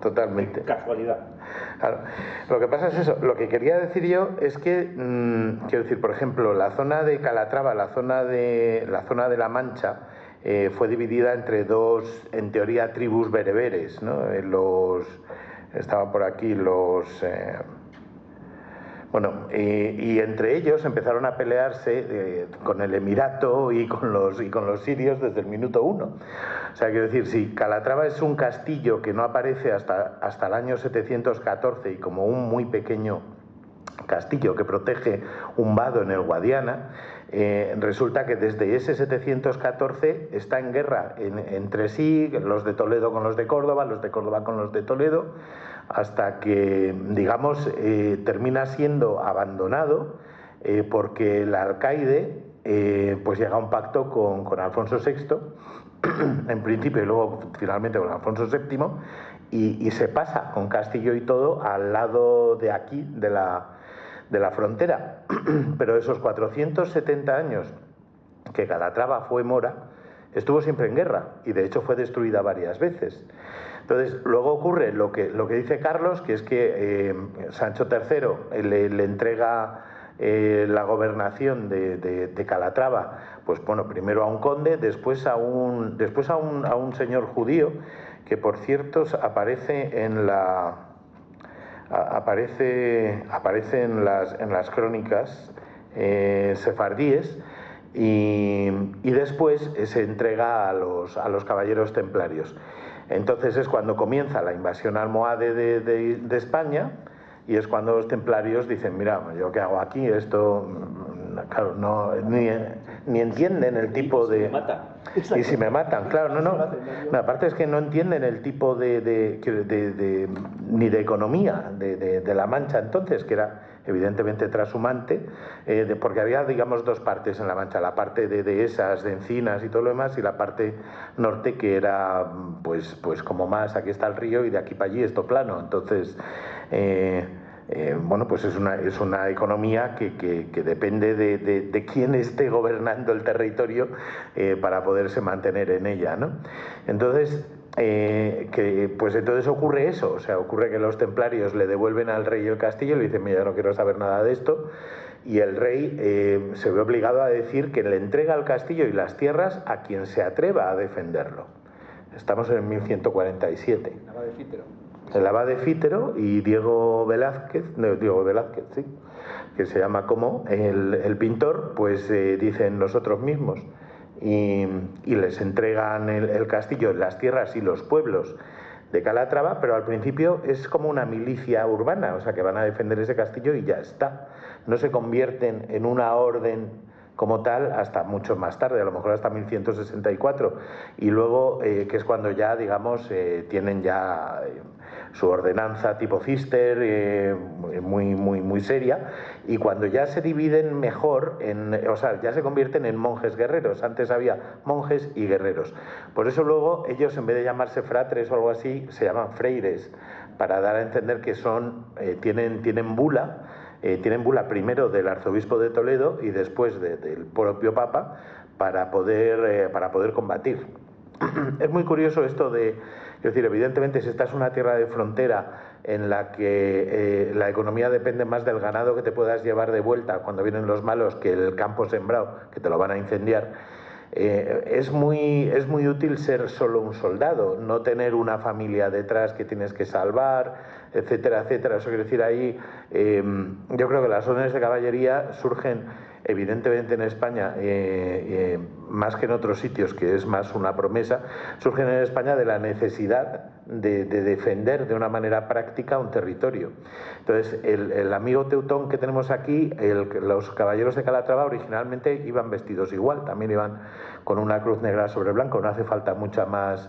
totalmente. Casualidad. Claro. Lo que pasa es eso. Lo que quería decir yo es que, quiero decir, por ejemplo, la zona de Calatrava, la zona de la Mancha, fue dividida entre dos, en teoría, tribus bereberes, ¿no? Estaban por aquí y entre ellos empezaron a pelearse con el Emirato y con los sirios desde el minuto uno. O sea, quiero decir, si Calatrava es un castillo que no aparece hasta el año 714 y como un muy pequeño castillo que protege un vado en el Guadiana, resulta que desde ese 714 está en guerra entre sí, los de Toledo con los de Córdoba con los de Toledo, hasta que, digamos, termina siendo abandonado porque el alcaide pues llega a un pacto con Alfonso VI, en principio, y luego finalmente con Alfonso VII, y se pasa con castillo y todo al lado de aquí, de la frontera. Pero esos 470 años que Calatrava fue mora, estuvo siempre en guerra y de hecho fue destruida varias veces. Entonces, luego ocurre lo que dice Carlos, que es que Sancho III le entrega la gobernación de Calatrava, pues bueno, primero a un conde, después a un señor judío, que por cierto aparece en las crónicas sefardíes, y después se entrega a los caballeros templarios. Entonces es cuando comienza la invasión almohade de España, y es cuando los templarios dicen, mira, ¿yo qué hago aquí? Esto, claro, ni entienden el tipo de... Y si me matan, claro, no. Aparte es que no entienden el tipo ni de economía de La Mancha entonces, que era evidentemente trashumante, porque había, digamos, dos partes en La Mancha, la parte de dehesas, de encinas y todo lo demás, y la parte norte que era, pues como más, aquí está el río y de aquí para allí esto plano. Entonces, bueno, pues es una economía que depende de quién esté gobernando el territorio para poderse mantener en ella, ¿no? Entonces, entonces ocurre eso, o sea, ocurre que los templarios le devuelven al rey el castillo y le dicen, mira, yo no quiero saber nada de esto, y el rey se ve obligado a decir que le entrega el castillo y las tierras a quien se atreva a defenderlo. Estamos en 1147. El abade Fítero y Diego Velázquez, sí, que se llama como el pintor, pues dicen nosotros mismos, y les entregan el castillo, las tierras y los pueblos de Calatrava, pero al principio es como una milicia urbana, o sea que van a defender ese castillo y ya está. No se convierten en una orden como tal hasta mucho más tarde, a lo mejor hasta 1164, y luego que es cuando ya, digamos, tienen ya su ordenanza tipo Cister, muy seria, y cuando ya se dividen mejor, o sea, ya se convierten en monjes guerreros. Antes había monjes y guerreros. Por eso luego ellos, en vez de llamarse fratres o algo así, se llaman freires, para dar a entender que tienen bula. Tienen bula primero del arzobispo de Toledo y después del propio Papa para poder combatir. Es muy curioso esto es decir, evidentemente si esta es una tierra de frontera en la que la economía depende más del ganado que te puedas llevar de vuelta cuando vienen los malos que el campo sembrado, que te lo van a incendiar, es muy útil ser solo un soldado, no tener una familia detrás que tienes que salvar, etcétera, etcétera. Eso quiere decir, ahí yo creo que las órdenes de caballería surgen evidentemente en España, más que en otros sitios, que es más una promesa, surgen en España de la necesidad de defender de una manera práctica un territorio. Entonces, el amigo teutón que tenemos aquí, los caballeros de Calatrava originalmente iban vestidos igual, también iban con una cruz negra sobre blanco, no hace falta mucha más...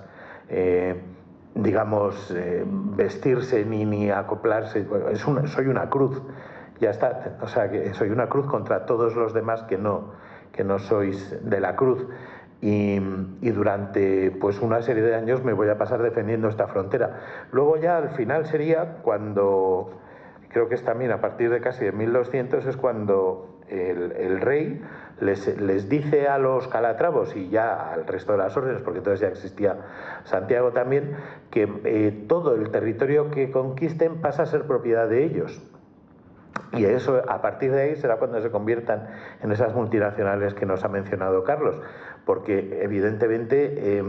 digamos, vestirse ni acoplarse. Soy una cruz, ya está. O sea, que soy una cruz contra todos los demás que no sois de la cruz. Y durante pues una serie de años me voy a pasar defendiendo esta frontera. Luego ya al final sería cuando, creo que es también a partir de casi de 1200, es cuando el rey les dice a los calatravos y ya al resto de las órdenes, porque entonces ya existía Santiago también, que todo el territorio que conquisten pasa a ser propiedad de ellos. Y eso, a partir de ahí, será cuando se conviertan en esas multinacionales que nos ha mencionado Carlos, porque evidentemente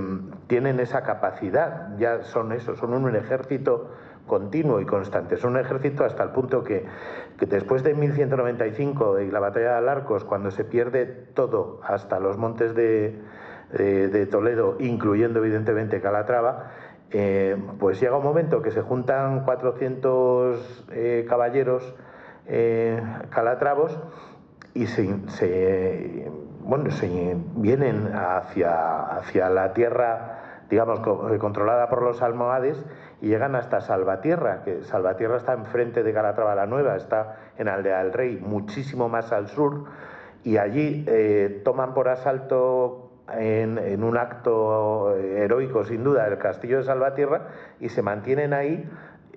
tienen esa capacidad, ya son un ejército continuo y constante. Es un ejército hasta el punto que después de 1195 y la batalla de Alarcos, cuando se pierde todo, hasta los montes de Toledo, incluyendo evidentemente Calatrava, pues llega un momento que se juntan 400 caballeros calatravos y se vienen hacia la tierra, digamos, controlada por los almohades, y llegan hasta Salvatierra, que Salvatierra está enfrente de Calatrava la Nueva, está en Aldea del Rey, muchísimo más al sur, y allí toman por asalto en un acto heroico, sin duda, el castillo de Salvatierra, y se mantienen ahí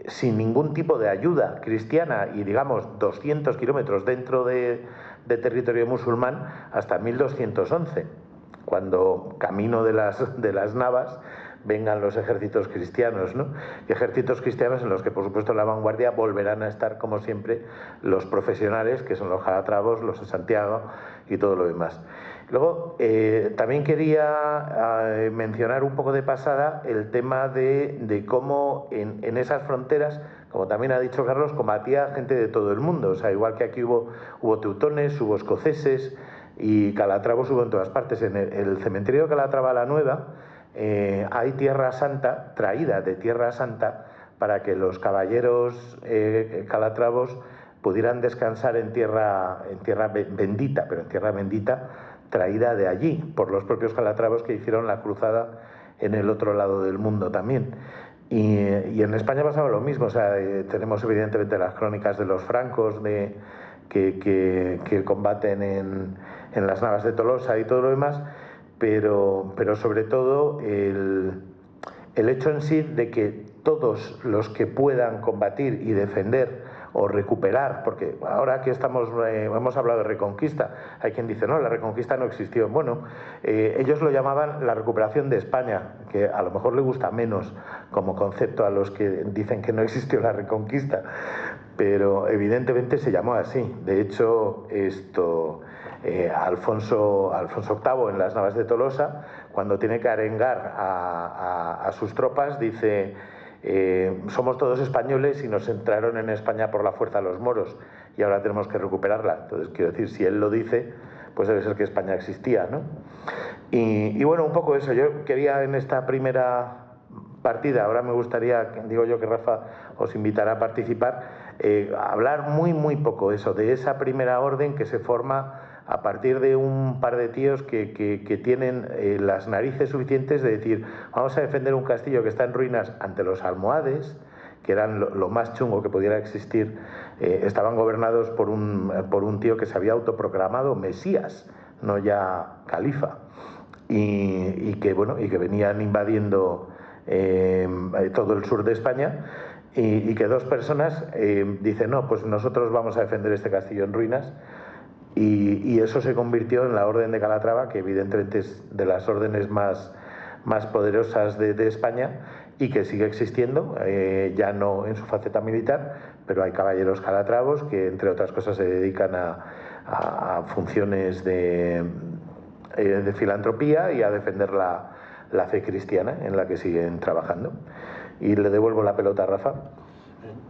sin ningún tipo de ayuda cristiana y, digamos, 200 kilómetros dentro de territorio musulmán hasta 1211, cuando camino de las Navas vengan los ejércitos cristianos, ¿no? Y ejércitos cristianos en los que, por supuesto, en la vanguardia volverán a estar, como siempre, los profesionales, que son los calatravos, los de Santiago y todo lo demás. Luego, también quería mencionar un poco de pasada el tema de cómo en esas fronteras, como también ha dicho Carlos, combatía gente de todo el mundo. O sea, igual que aquí hubo teutones, hubo escoceses y calatravos hubo en todas partes. En el cementerio de Calatrava la Nueva hay tierra santa, traída de tierra santa, para que los caballeros calatravos pudieran descansar en tierra bendita, pero en tierra bendita traída de allí, por los propios calatravos que hicieron la cruzada en el otro lado del mundo también. Y en España pasaba lo mismo. O sea, tenemos evidentemente las crónicas de los francos que combaten en las Navas de Tolosa y todo lo demás, pero sobre todo el hecho en sí de que todos los que puedan combatir y defender o recuperar, porque ahora que hemos hablado de reconquista, hay quien dice, no, la reconquista no existió. Bueno, ellos lo llamaban la recuperación de España, que a lo mejor le gusta menos como concepto a los que dicen que no existió la reconquista, pero evidentemente se llamó así. De hecho, Alfonso VIII en las Navas de Tolosa, cuando tiene que arengar a sus tropas, dice: somos todos españoles y nos entraron en España por la fuerza los moros y ahora tenemos que recuperarla. Entonces, quiero decir, si él lo dice, pues debe ser que España existía, ¿no? Y bueno, un poco eso. Yo quería, en esta primera partida, ahora me gustaría, digo yo que Rafa os invitará a participar, hablar muy poco eso, de esa primera orden que se forma a partir de un par de tíos que tienen las narices suficientes de decir: vamos a defender un castillo que está en ruinas ante los almohades, que eran lo más chungo que pudiera existir. Estaban gobernados por un tío que se había autoproclamado Mesías, no ya califa, y que venían invadiendo todo el sur de España, y que dos personas dicen: no, pues nosotros vamos a defender este castillo en ruinas. Y eso se convirtió en la Orden de Calatrava, que evidentemente es de las órdenes más poderosas de España y que sigue existiendo, ya no en su faceta militar, pero hay caballeros calatravos que, entre otras cosas, se dedican a funciones de filantropía y a defender la fe cristiana, en la que siguen trabajando. Y le devuelvo la pelota a Rafa.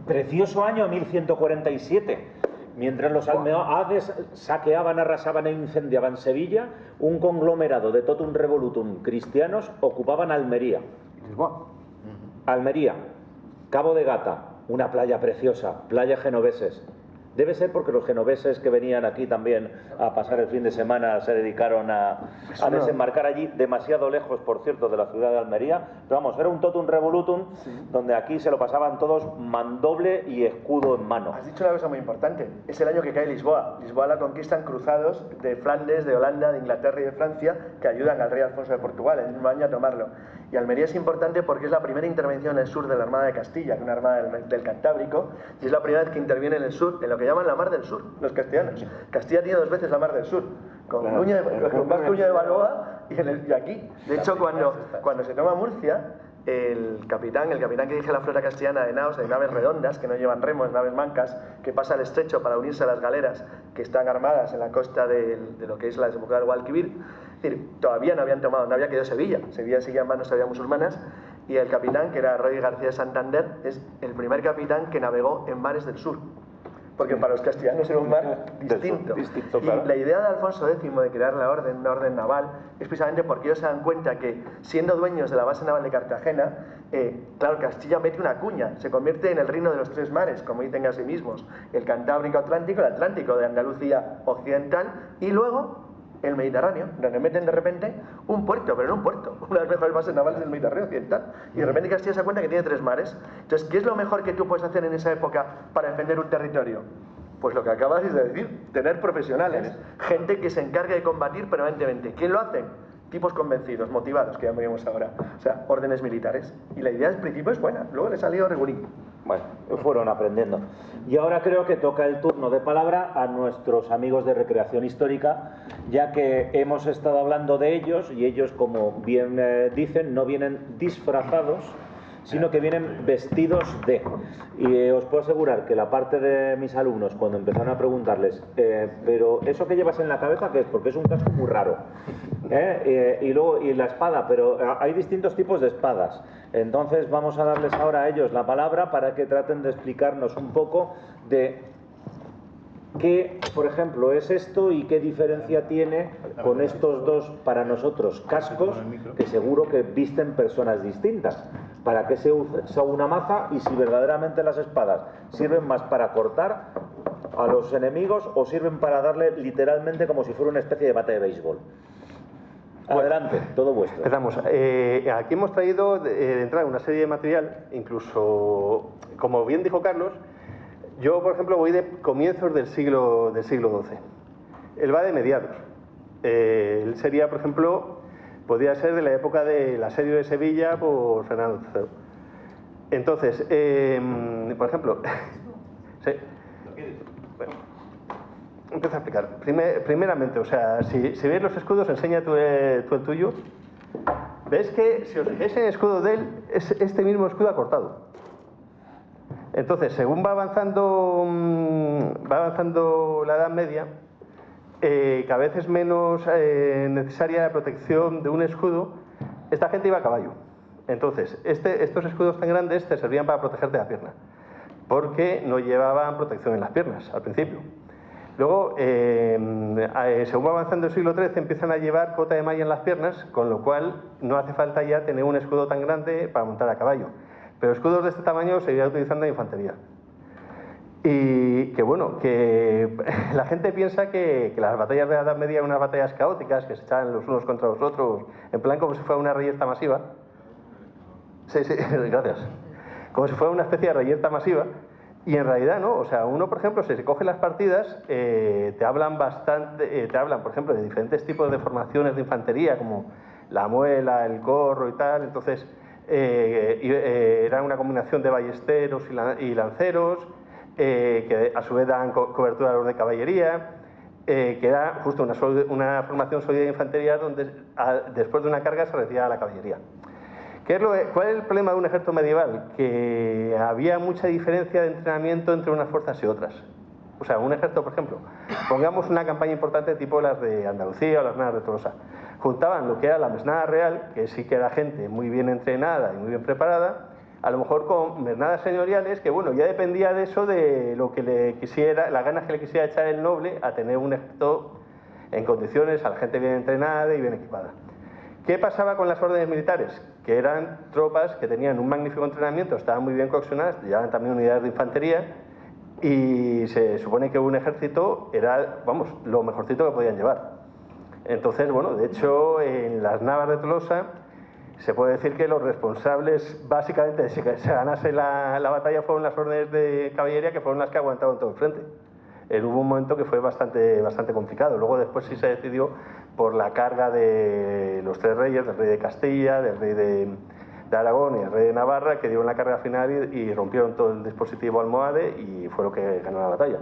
Precioso año 1147. Mientras los almohades saqueaban, arrasaban e incendiaban Sevilla, un conglomerado de totum revolutum cristianos ocupaban Almería. Almería, Cabo de Gata, una playa preciosa, playa genoveses. Debe ser porque los genoveses que venían aquí también a pasar el fin de semana se dedicaron a desembarcar allí, demasiado lejos, por cierto, de la ciudad de Almería. Pero vamos, era un totum revolutum, sí, donde aquí se lo pasaban todos mandoble y escudo en mano. Has dicho una cosa muy importante. Es el año que cae Lisboa. Lisboa la conquistan cruzados de Flandes, de Holanda, de Inglaterra y de Francia, que ayudan al rey Alfonso de Portugal el mismo año a tomarlo. Y Almería es importante porque es la primera intervención en el sur de la Armada de Castilla, que es una armada del Cantábrico, y es la primera vez que interviene en el sur, en lo que llaman la Mar del Sur, los castellanos. Castilla tiene dos veces la Mar del Sur, con Vasco Núñez de Balboa y aquí. De hecho, cuando se toma Murcia, el capitán que dirige la flota castellana de naos, de naves redondas, que no llevan remos, naves mancas, que pasa el estrecho para unirse a las galeras que están armadas en la costa de lo que es la desembocadura del Guadalquivir. Es decir, todavía no habían quedado Sevilla. Sevilla seguía en manos todavía musulmanas, y el capitán, que era Roy García de Santander, es el primer capitán que navegó en mares del sur. porque para los castellanos era un mar distinto. Distinto, y claro. la idea de Alfonso X de crear la orden, una orden naval, es precisamente porque ellos se dan cuenta que, siendo dueños de la base naval de Cartagena, claro, Castilla mete una cuña, se convierte en el reino de los tres mares, como dicen a sí mismos, el Cantábrico Atlántico, el Atlántico de Andalucía Occidental, y luego el Mediterráneo, donde meten de repente un puerto, pero no un puerto, una de las mejores bases navales del Mediterráneo Occidental, y de repente Castilla se da cuenta que tiene tres mares. Entonces, ¿qué es lo mejor que tú puedes hacer en esa época para defender un territorio? Pues lo que acabas de decir, tener profesionales, gente que se encargue de combatir permanentemente. ¿Quién lo hace? Tipos convencidos, motivados, que ya veríamos ahora. O sea, órdenes militares. Y la idea al principio es buena, luego le salió regulín. Bueno, fueron aprendiendo. Y ahora creo que toca el turno de palabra a nuestros amigos de Recreación Histórica, ya que hemos estado hablando de ellos y ellos, como bien dicen, no vienen disfrazados, sino que vienen vestidos de. Y os puedo asegurar que la parte de mis alumnos, cuando empezaron a preguntarles, pero eso que llevas en la cabeza, ¿qué es? Porque es un casco muy raro. Y luego, y la espada, pero hay distintos tipos de espadas. Entonces vamos a darles ahora a ellos la palabra para que traten de explicarnos un poco de qué, por ejemplo, es esto y qué diferencia tiene con estos dos, para nosotros, cascos, que seguro que visten personas distintas. ¿Para qué se usa una maza y si verdaderamente las espadas sirven más para cortar a los enemigos o sirven para darle literalmente como si fuera una especie de bate de béisbol? Adelante, todo vuestro. Empezamos. Aquí hemos traído de entrada una serie de material, incluso, como bien dijo Carlos, yo, por ejemplo, voy de comienzos del siglo XII. Él va de mediados. Él sería, por ejemplo, podría ser de la época del asedio de Sevilla por Fernando III. Entonces, por ejemplo, sí. Bueno, empiezo a explicar. Primeramente, o sea, si ves los escudos, enseña tú el tuyo. ¿Ves que, si os fijáis en el escudo de él, es este mismo escudo acortado? Entonces, según va avanzando la Edad Media, cada vez es menos necesaria la protección de un escudo. Esta gente iba a caballo. Entonces, estos escudos tan grandes te servían para protegerte la pierna, porque no llevaban protección en las piernas al principio. Luego, según va avanzando el siglo XIII, empiezan a llevar cota de malla en las piernas, con lo cual no hace falta ya tener un escudo tan grande para montar a caballo. Pero escudos de este tamaño se irá utilizando en infantería. Y que bueno, que la gente piensa que las batallas de la Edad Media eran unas batallas caóticas, que se echaban los unos contra los otros, en plan como si fuera una reyerta masiva. Sí, gracias. Como si fuera una especie de reyerta masiva. Y en realidad no, o sea, uno, por ejemplo, si se coge las partidas, te hablan, por ejemplo, de diferentes tipos de formaciones de infantería, como la muela, el corro y tal. Entonces, era una combinación de ballesteros y lanceros, que a su vez dan cobertura a los de caballería, que era justo una formación sólida de infantería donde después de una carga se retiraba la caballería. ¿Cuál es el problema de un ejército medieval? Que había mucha diferencia de entrenamiento entre unas fuerzas y otras. O sea, un ejército, por ejemplo, pongamos una campaña importante tipo las de Andalucía o las mesnadas de Tolosa. Juntaban lo que era la mesnada real, que sí que era gente muy bien entrenada y muy bien preparada, a lo mejor con mesnadas señoriales, que bueno, ya dependía de eso, de lo que le quisiera, las ganas que le quisiera echar el noble a tener un ejército en condiciones, a la gente bien entrenada y bien equipada. ¿Qué pasaba con las órdenes militares? Que eran tropas que tenían un magnífico entrenamiento, estaban muy bien coaccionadas, llevaban también unidades de infantería y se supone que un ejército era, vamos, lo mejorcito que podían llevar. Entonces, bueno, de hecho, en las navas de Tolosa se puede decir que los responsables básicamente de que se ganase la batalla fueron las órdenes de caballería, que fueron las que aguantaron todo el frente. Hubo un momento que fue bastante complicado. Luego después sí se decidió por la carga de los tres reyes, del rey de Castilla, del rey de Aragón y el rey de Navarra, que dieron la carga final y rompieron todo el dispositivo almohade y fue lo que ganó la batalla.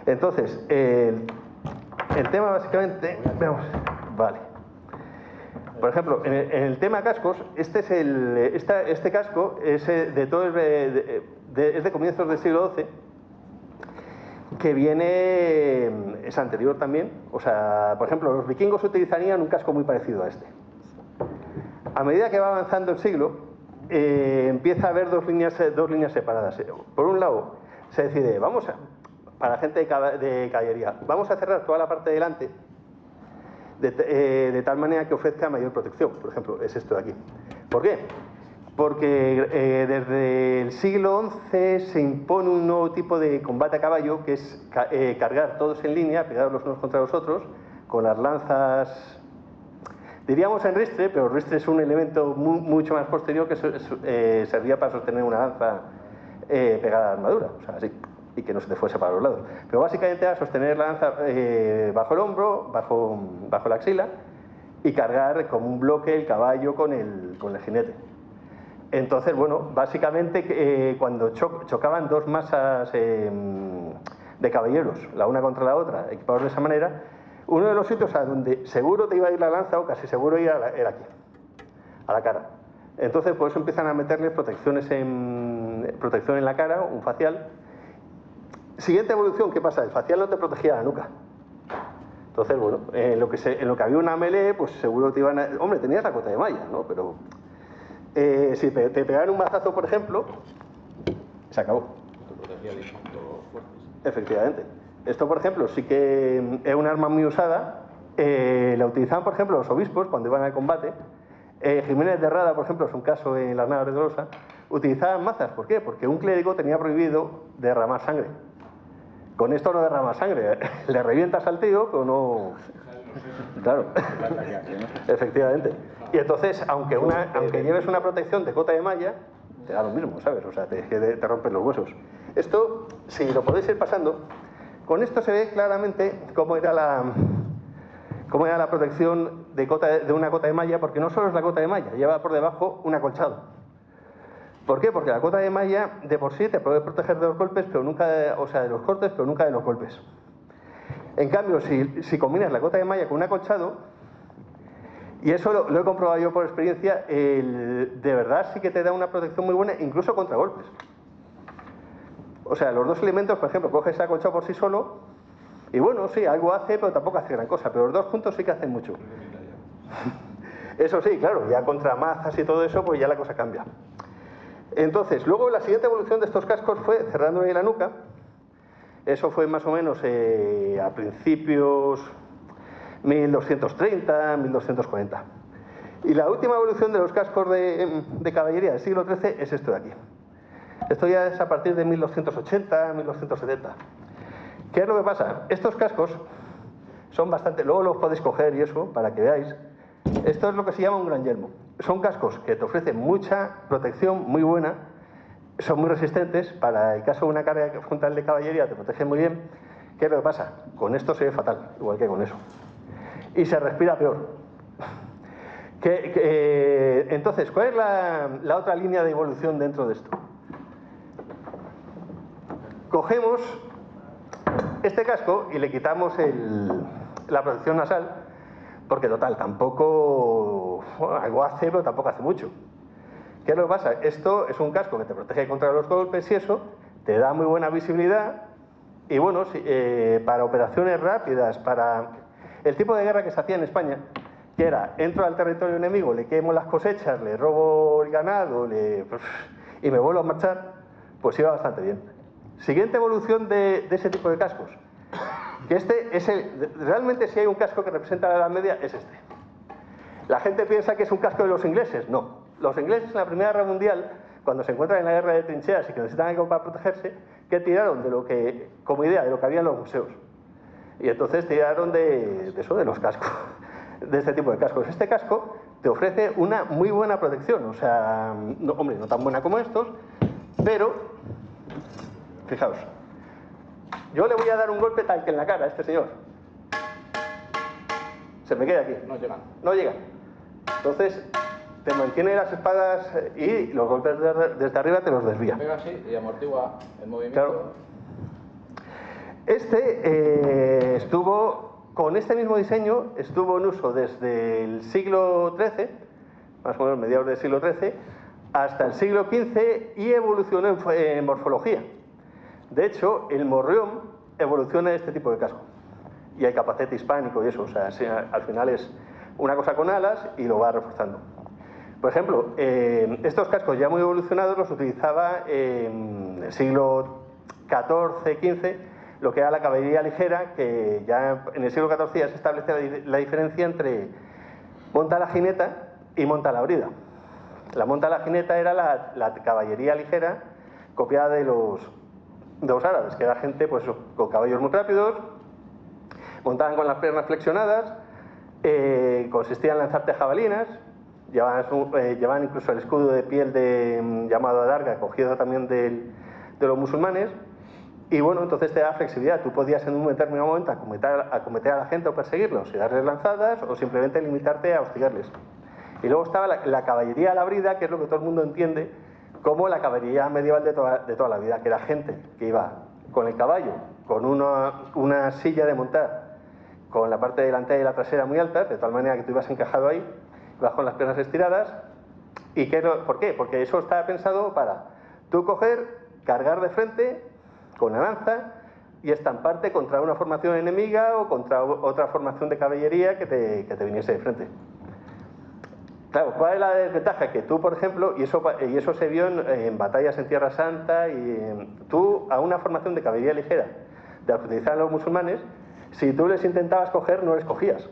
Entonces, el tema básicamente, veamos, vale. Por ejemplo, en el tema cascos, este casco es de comienzos del siglo XII, que es anterior también. O sea, por ejemplo, los vikingos utilizarían un casco muy parecido a este. A medida que va avanzando el siglo, empieza a haber dos líneas separadas. Por un lado, se decide, para gente de caballería. Vamos a cerrar toda la parte de delante de tal manera que ofrezca mayor protección. Por ejemplo, es esto de aquí. ¿Por qué? Porque desde el siglo XI se impone un nuevo tipo de combate a caballo, que es cargar todos en línea, pegados los unos contra los otros, con las lanzas, diríamos en ristre, pero el ristre es un elemento mucho más posterior que servía para sostener una lanza pegada a la armadura, o sea, así, y que no se te fuese para los lados. Pero básicamente era sostener la lanza bajo el hombro, bajo la axila, y cargar como un bloque el caballo con el jinete. Entonces, bueno, básicamente cuando chocaban dos masas de caballeros, la una contra la otra, equipados de esa manera, uno de los sitios a donde seguro te iba a ir la lanza, o casi seguro era aquí, a la cara. Entonces, por eso empiezan a meterles protección en la cara, un facial. Siguiente evolución, ¿qué pasa? El facial no te protegía la nuca. Entonces, bueno, en lo que había una melee, pues seguro te iban a... Hombre, tenías la cota de malla, ¿no? Pero si te pegaban un mazazo, por ejemplo, se acabó. Te protegía de impactos fuertes. Efectivamente. Esto, por ejemplo, sí que es un arma muy usada. La utilizaban, por ejemplo, los obispos cuando iban al combate. Jiménez de Rada, por ejemplo, es un caso en las Navas de Tolosa. Utilizaban mazas. ¿Por qué? Porque un clérigo tenía prohibido derramar sangre. Con esto no derrama sangre. Le revientas al tío, pero no... Claro. Efectivamente. Y entonces, aunque lleves una protección de cota de malla, te da lo mismo, ¿sabes? O sea, te rompen los huesos. Esto, si lo podéis ir pasando, con esto se ve claramente cómo era la protección de una cota de malla, porque no solo es la cota de malla, lleva por debajo un acolchado. ¿Por qué? Porque la cota de malla de por sí te puede proteger de los golpes, pero nunca de los cortes, pero nunca de los golpes. En cambio, si combinas la cota de malla con un acolchado, y eso lo he comprobado yo por experiencia, de verdad sí que te da una protección muy buena, incluso contra golpes. O sea, los dos elementos, por ejemplo, coges el acolchado por sí solo, y bueno, sí, algo hace, pero tampoco hace gran cosa, pero los dos juntos sí que hacen mucho. Eso sí, claro, ya contra mazas y todo eso, pues ya la cosa cambia. Entonces, luego la siguiente evolución de estos cascos fue cerrándole la nuca. Eso fue más o menos a principios 1230, 1240. Y la última evolución de los cascos de caballería del siglo XIII es esto de aquí. Esto ya es a partir de 1280, 1270. ¿Qué es lo que pasa? Estos cascos son bastante... Luego los podéis coger y eso, para que veáis. Esto es lo que se llama un gran yelmo. Son cascos que te ofrecen mucha protección, muy buena. Son muy resistentes. Para el caso de una carga frontal de caballería te protegen muy bien. ¿Qué es lo que pasa? Con esto se ve fatal, igual que con eso. Y se respira peor. Entonces, ¿cuál es la otra línea de evolución dentro de esto? Cogemos este casco y le quitamos la protección nasal, porque total, tampoco algo hace, pero tampoco hace mucho. ¿Qué es lo que pasa? Esto es un casco que te protege contra los golpes y eso, te da muy buena visibilidad y bueno, para operaciones rápidas, para el tipo de guerra que se hacía en España, que era, entro al territorio enemigo, le quemo las cosechas, le robo el ganado y me vuelvo a marchar, pues iba bastante bien. Siguiente evolución de ese tipo de cascos, que realmente si hay un casco que representa la Edad Media es este. La gente piensa que es un casco de los ingleses, no. Los ingleses en la Primera Guerra Mundial, cuando se encuentran en la guerra de trincheras y que necesitan algo para protegerse, ¿qué tiraron? Como idea de lo que había en los museos. Y entonces tiraron de los cascos, de este tipo de cascos. Este casco te ofrece una muy buena protección, o sea, no, hombre, no tan buena como estos, pero, fijaos, yo le voy a dar un golpe tal que en la cara a este señor. Se me queda aquí. No llegan. No llega. Entonces, te mantiene las espadas y los golpes desde arriba te los desvía. Pega así y amortigua el movimiento. Claro. Con este mismo diseño, estuvo en uso desde el siglo XIII, más o menos mediados del siglo XIII, hasta el siglo XV y evolucionó en morfología. De hecho, el morrión evoluciona en este tipo de casco. Y el capacete hispánico y eso, o sea, al final es una cosa con alas y lo va reforzando. Por ejemplo, estos cascos ya muy evolucionados los utilizaba en el siglo XIV, XV, lo que era la caballería ligera, que ya en el siglo XIV ya se establece la diferencia entre monta la jineta y monta la brida. La monta la jineta era la caballería ligera copiada de los árabes, que era gente pues, con caballos muy rápidos, montaban con las piernas flexionadas, consistía en lanzarte jabalinas, llevaban incluso el escudo de piel llamado adarga, cogido también de los musulmanes, y bueno, entonces te da flexibilidad. Tú podías en un determinado momento acometer a la gente o perseguirlos y darles lanzadas, o simplemente limitarte a hostigarles. Y luego estaba la caballería a la brida, que es lo que todo el mundo entiende como la caballería medieval de toda la vida, que era gente que iba con el caballo, con una silla de montar, con la parte delantera y la trasera muy altas, de tal manera que tú ibas encajado ahí, ibas con las piernas estiradas. ¿Y por qué? Porque eso estaba pensado para tú coger, cargar de frente con la lanza y estamparte contra una formación enemiga o contra otra formación de caballería que te viniese de frente. Claro, ¿cuál es la desventaja? Que tú, por ejemplo, y eso se vio en batallas en Tierra Santa, tú a una formación de caballería ligera de la que utilizaban los musulmanes, si tú les intentabas coger, no les cogías.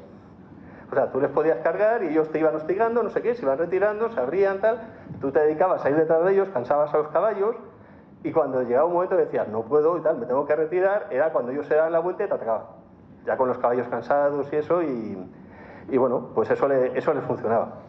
O sea, tú les podías cargar y ellos te iban hostigando, no sé qué, se iban retirando, se abrían, tal. Tú te dedicabas a ir detrás de ellos, cansabas a los caballos, y cuando llegaba un momento decías, no puedo y tal, me tengo que retirar, era cuando ellos se daban la vuelta y te atacaban. Ya con los caballos cansados y eso, y bueno, pues eso les funcionaba.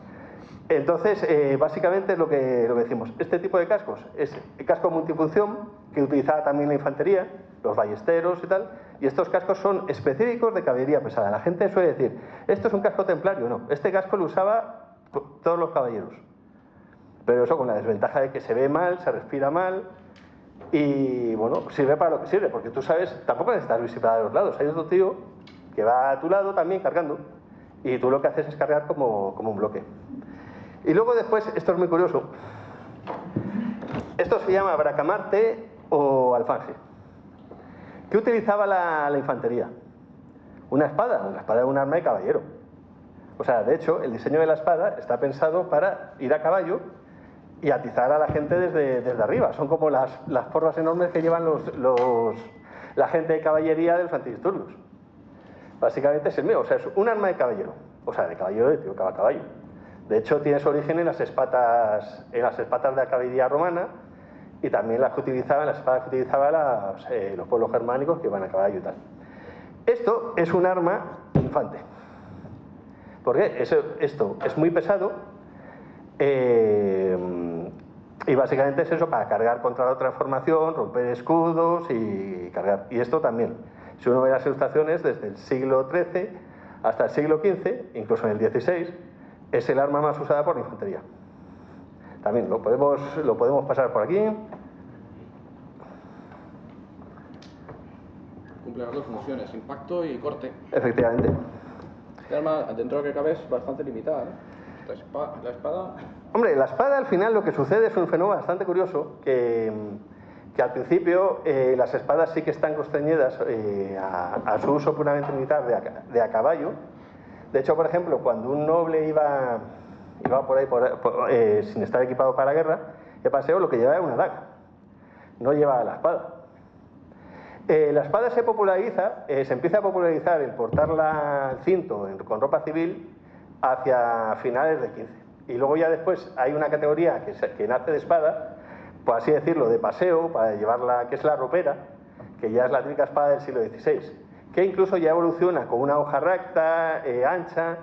Entonces, básicamente es lo que decimos. Este tipo de cascos es el casco multifunción, que utilizaba también la infantería, los ballesteros y tal, y estos cascos son específicos de caballería pesada. La gente suele decir, ¿esto es un casco templario? No, este casco lo usaba todos los caballeros. Pero eso con la desventaja de que se ve mal, se respira mal, y bueno, sirve para lo que sirve, porque tú sabes, tampoco necesitas visibilidad de los lados. Hay otro tío que va a tu lado también cargando, y tú lo que haces es cargar como un bloque. Y luego después, esto es muy curioso, esto se llama bracamarte o alfanje. ¿Qué utilizaba la infantería? Una espada es un arma de caballero. O sea, de hecho, el diseño de la espada está pensado para ir a caballo y atizar a la gente desde arriba. Son como las porras enormes que llevan la gente de caballería de los antidisturbios. Básicamente es el mío, o sea, es un arma de caballero. O sea, de caballero de tío que va a caballo. De hecho, tiene su origen en las espatas de la caballería romana, y también las espadas que utilizaban los pueblos germánicos que iban a caballo y tal. Esto es un arma infante. ¿Por qué? Esto es muy pesado, y básicamente es eso, para cargar contra la otra formación, romper escudos y cargar. Y esto también, si uno ve las ilustraciones, desde el siglo XIII hasta el siglo XV, incluso en el XVI, es el arma más usada por la infantería. También lo podemos pasar por aquí. Cumple las dos funciones, impacto y corte. Efectivamente. Este arma, dentro de lo que cabe, es bastante limitada, ¿eh? La espada... Hombre, la espada al final lo que sucede es un fenómeno bastante curioso, que al principio las espadas sí que están constreñidas a su uso puramente militar de a caballo. De hecho, por ejemplo, cuando un noble iba por ahí sin estar equipado para la guerra, de paseo lo que llevaba era una daga, no llevaba la espada. La espada se empieza a popularizar el portarla al cinto con ropa civil hacia finales del XV. Y luego ya después hay una categoría que nace de espada, por así decirlo, de paseo, para llevarla, que es la ropera, que ya es la típica espada del siglo XVI, que incluso ya evoluciona con una hoja recta, ancha,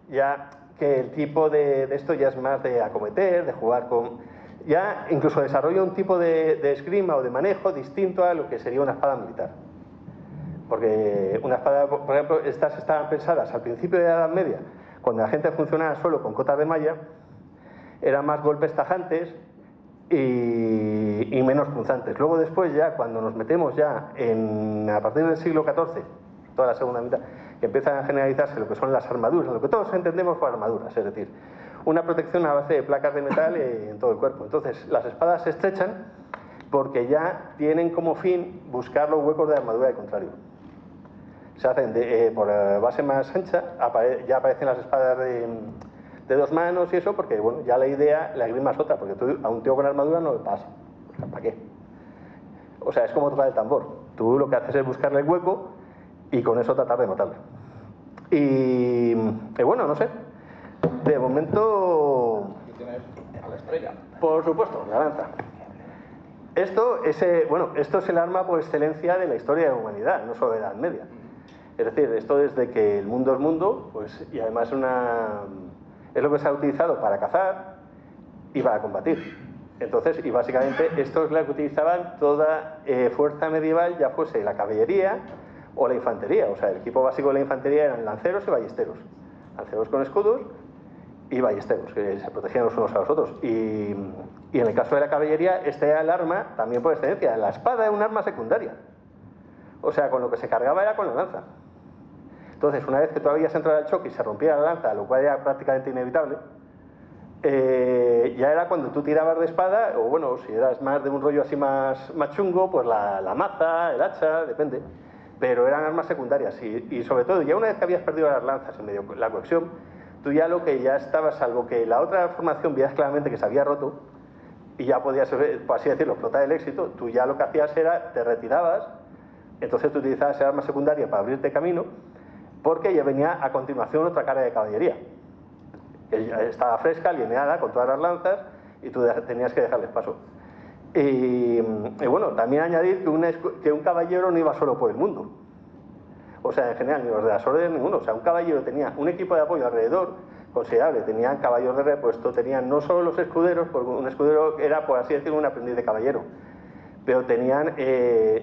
ya que el tipo de esto ya es más de acometer, de jugar con... Ya incluso desarrolla un tipo de esgrima o de manejo distinto a lo que sería una espada militar. Porque una espada, por ejemplo, estas estaban pensadas al principio de la Edad Media, cuando la gente funcionaba solo con cotas de malla, eran más golpes tajantes y menos punzantes. Luego después ya, cuando nos metemos ya a partir del siglo XIV, toda la segunda mitad, que empiezan a generalizarse lo que son las armaduras, lo que todos entendemos por armaduras, es decir, una protección a base de placas de metal en todo el cuerpo. Entonces, las espadas se estrechan porque ya tienen como fin buscar los huecos de armadura del contrario. Se hacen por base más ancha, ya aparecen las espadas de dos manos y eso, porque bueno, ya la esgrima es otra, porque tú a un tío con armadura no le pasa. O sea, ¿para qué? O sea, es como tocar el tambor. Tú lo que haces es buscarle el hueco y con eso tratar de matarle. Y bueno, no sé. De momento... Y tienes a la estrella. Por supuesto, la lanza. Esto es el arma por excelencia de la historia de la humanidad, no solo de la Edad Media. Es decir, esto desde que el mundo es mundo, pues, y además es lo que se ha utilizado para cazar y para combatir. Entonces, y básicamente esto es lo que utilizaban toda fuerza medieval, ya fuese la caballería o la infantería. O sea, el equipo básico de la infantería eran lanceros y ballesteros. Lanceros con escudos y ballesteros, que se protegían los unos a los otros. Y en el caso de la caballería, este era el arma, también por excelencia. La espada era un arma secundaria. O sea, con lo que se cargaba era con la lanza. Entonces, una vez que tú habías entrado al choque y se rompía la lanza, lo cual era prácticamente inevitable, ya era cuando tú tirabas de espada, o bueno, si eras más de un rollo así más chungo, pues la maza, el hacha, depende. Pero eran armas secundarias y sobre todo, ya una vez que habías perdido las lanzas en medio la cohesión, tú ya lo que ya estabas, salvo que la otra formación veías claramente que se había roto y ya podías, por así decirlo, explotar el éxito, tú ya lo que hacías era, te retirabas, entonces tú utilizabas esa arma secundaria para abrirte camino, porque ya venía a continuación otra cara de caballería, que ya estaba fresca, alineada con todas las lanzas y tú tenías que dejarles paso. Y bueno, también añadir que un caballero no iba solo por el mundo. O sea, en general, ni los de las órdenes, ninguno. O sea, un caballero tenía un equipo de apoyo alrededor considerable. Tenían caballos de repuesto, tenían no solo los escuderos, porque un escudero era, por así decirlo, un aprendiz de caballero, pero tenían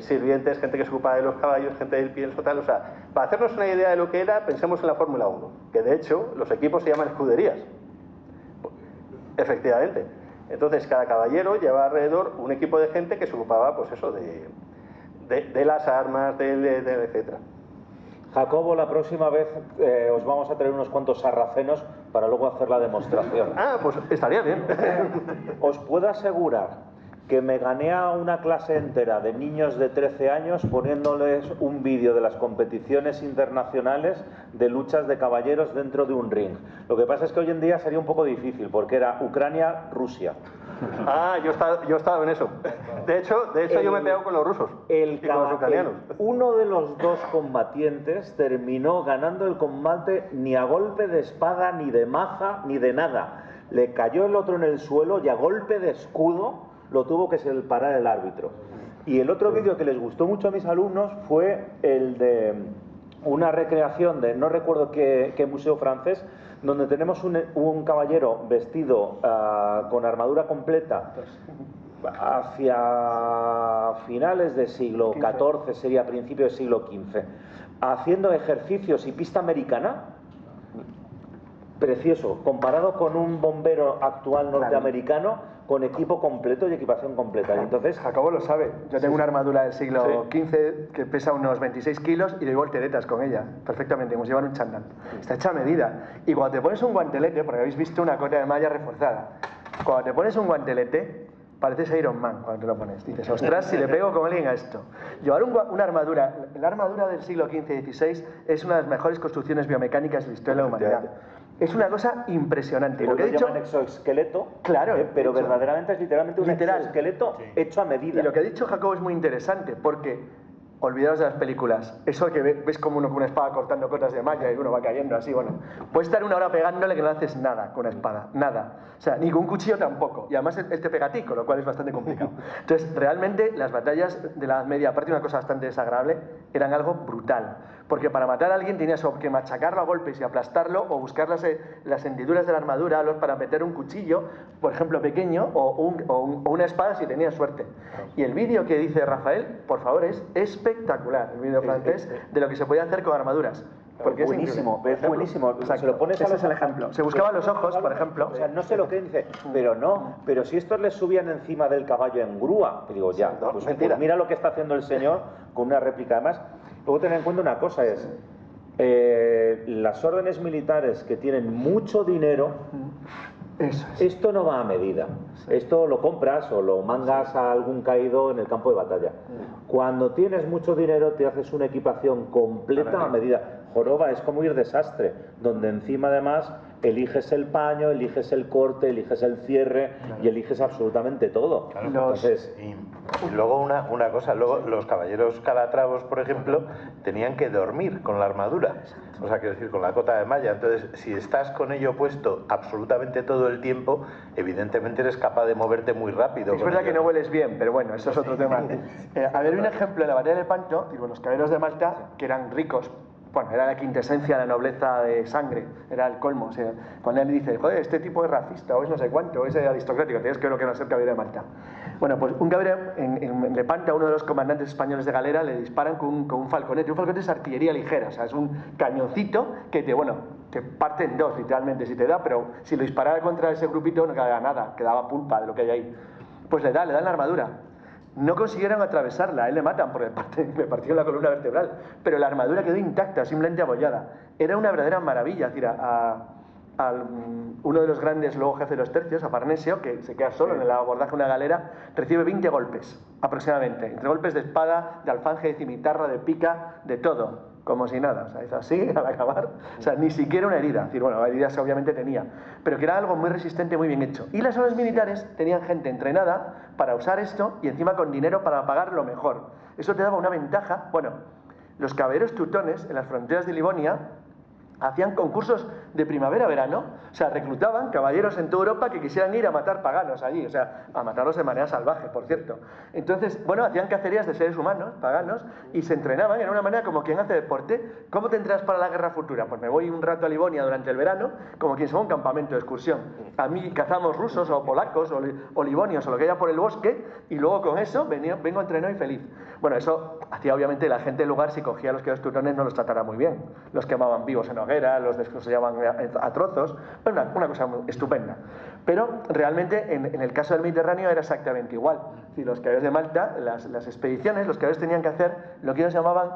sirvientes, gente que se ocupaba de los caballos, gente del pie, el total. O sea, para hacernos una idea de lo que era, pensemos en la Fórmula 1, que de hecho los equipos se llaman escuderías. Efectivamente. Entonces, cada caballero llevaba alrededor un equipo de gente que se ocupaba, pues eso, de las armas, etcétera. Jacobo, la próxima vez os vamos a traer unos cuantos sarracenos para luego hacer la demostración. Ah, pues estaría bien. Os puedo asegurar que me gané a una clase entera de niños de 13 años poniéndoles un vídeo de las competiciones internacionales de luchas de caballeros dentro de un ring. Lo que pasa es que hoy en día sería un poco difícil porque era Ucrania-Rusia. Ah, yo he estado en eso. De hecho yo me he pegado con los rusos y con los ucranianos. Uno de los dos combatientes terminó ganando el combate ni a golpe de espada, ni de maza, ni de nada. Le cayó el otro en el suelo y a golpe de escudo lo tuvo que parar el árbitro. Y el otro vídeo que les gustó mucho a mis alumnos fue el de una recreación de no recuerdo qué museo francés, donde tenemos un caballero vestido con armadura completa hacia finales del siglo XIV, sería principio del siglo XV, haciendo ejercicios y pista americana. Precioso, comparado con un bombero actual norteamericano con equipo completo y equipación completa. Y entonces, Jacobo lo sabe. Yo tengo una armadura del siglo XV que pesa unos 26 kilos y doy volteretas con ella, perfectamente, como si llevan un chándal. Está hecha a medida. Y cuando te pones un guantelete, porque habéis visto una cota de malla reforzada, cuando te pones un guantelete, pareces Iron Man cuando te lo pones. Dices, ostras, si le pego como alguien a esto. Llevar una armadura, la armadura del siglo XV y XVI es una de las mejores construcciones biomecánicas de la historia de la humanidad. Es una cosa impresionante. Lo que he dicho, llaman exoesqueleto, claro, pero verdaderamente es literalmente un exoesqueleto hecho a medida. Y lo que ha dicho Jacobo es muy interesante, porque olvidaos de las películas. Eso que ves como uno con una espada cortando cotas de malla y uno va cayendo así, bueno. Puedes estar una hora pegándole que no haces nada con una espada, nada. O sea, ni con un cuchillo tampoco. Y además él te pega a ti, con lo cual es bastante complicado. Entonces, realmente las batallas de la Edad Media, aparte de una cosa bastante desagradable, eran algo brutal. Porque para matar a alguien tenías o que machacarlo a golpes y aplastarlo, o buscar las hendiduras de la armadura para meter un cuchillo, por ejemplo, pequeño, o una espada si tenías suerte. Y el vídeo que dice Rafael, por favor, es espectacular, el vídeo francés, de lo que se podía hacer con armaduras. Porque es buenísimo, es buenísimo. Se lo pones ese es el ejemplo. Se buscaban los ojos, por ejemplo. O sea, no sé lo que dice, pero si estos les subían encima del caballo en grúa, te digo, ya, pues mira lo que está haciendo el señor con una réplica. Además, luego tener en cuenta una cosa es, las órdenes militares que tienen mucho dinero, esto no va a medida. Esto lo compras o lo mangas a algún caído en el campo de batalla. Cuando tienes mucho dinero te haces una equipación completa a medida. Joroba es como ir desastre, donde encima además eliges el paño, eliges el corte, eliges el cierre y eliges absolutamente todo. Claro. Entonces, Y luego una cosa, luego los caballeros calatravos, por ejemplo, tenían que dormir con la armadura, o sea, quiero decir, con la cota de malla. Entonces, si estás con ello puesto absolutamente todo el tiempo, evidentemente eres capaz de moverte muy rápido. Es verdad que no hueles bien, pero bueno, eso es otro tema. A ver, un ejemplo, en la batalla de Lepanto, digo, los caballeros de Malta, que eran ricos, bueno, era la quintesencia de la nobleza de sangre, era el colmo. O sea, cuando él dice, joder, este tipo es racista, o es no sé cuánto, o es aristocrático, tienes que ver lo que va a ser caballero de Malta. Bueno, pues un caballero en Lepanto, a uno de los comandantes españoles de galera, le disparan con un falconete. Un falconete es artillería ligera, o sea, es un cañoncito que te parte en dos, literalmente, si te da, pero si lo disparara contra ese grupito no quedaba nada, quedaba pulpa de lo que hay ahí. Pues le dan la armadura. No consiguieron atravesarla, a él le matan porque le partieron la columna vertebral, pero la armadura quedó intacta, simplemente abollada. Era una verdadera maravilla. Es decir, uno de los grandes, luego jefe de los tercios, a Farnesio, que se queda solo en el abordaje de una galera, recibe 20 golpes aproximadamente, entre golpes de espada, de alfanje, de cimitarra, de pica, de todo, como si nada. O sea, hizo así al acabar, o sea, ni siquiera una herida. Es decir, bueno, heridas obviamente tenía, pero que era algo muy resistente, muy bien hecho. Y las órdenes militares tenían gente entrenada para usar esto y encima con dinero para pagar lo mejor. Eso te daba una ventaja. Bueno, los caballeros teutones en las fronteras de Livonia hacían concursos de primavera-verano, o sea, reclutaban caballeros en toda Europa que quisieran ir a matar paganos allí, o sea, a matarlos de manera salvaje, por cierto. Entonces, bueno, hacían cacerías de seres humanos, paganos, y se entrenaban, era una manera como quien hace deporte. ¿Cómo te entrenas para la guerra futura? Pues me voy un rato a Livonia durante el verano, como quien se va a un campamento de excursión. A mí cazamos rusos o polacos o livonios o lo que haya por el bosque, y luego con eso vengo entrenado y feliz. Bueno, eso hacía obviamente la gente del lugar, si cogía a los caballeros teutones, no los tratara muy bien. Los quemaban vivos en hoguera, los descosellaban a trozos, una cosa estupenda. Pero realmente en el caso del Mediterráneo era exactamente igual. Si los caballeros de Malta, las expediciones, los caballeros tenían que hacer lo que ellos llamaban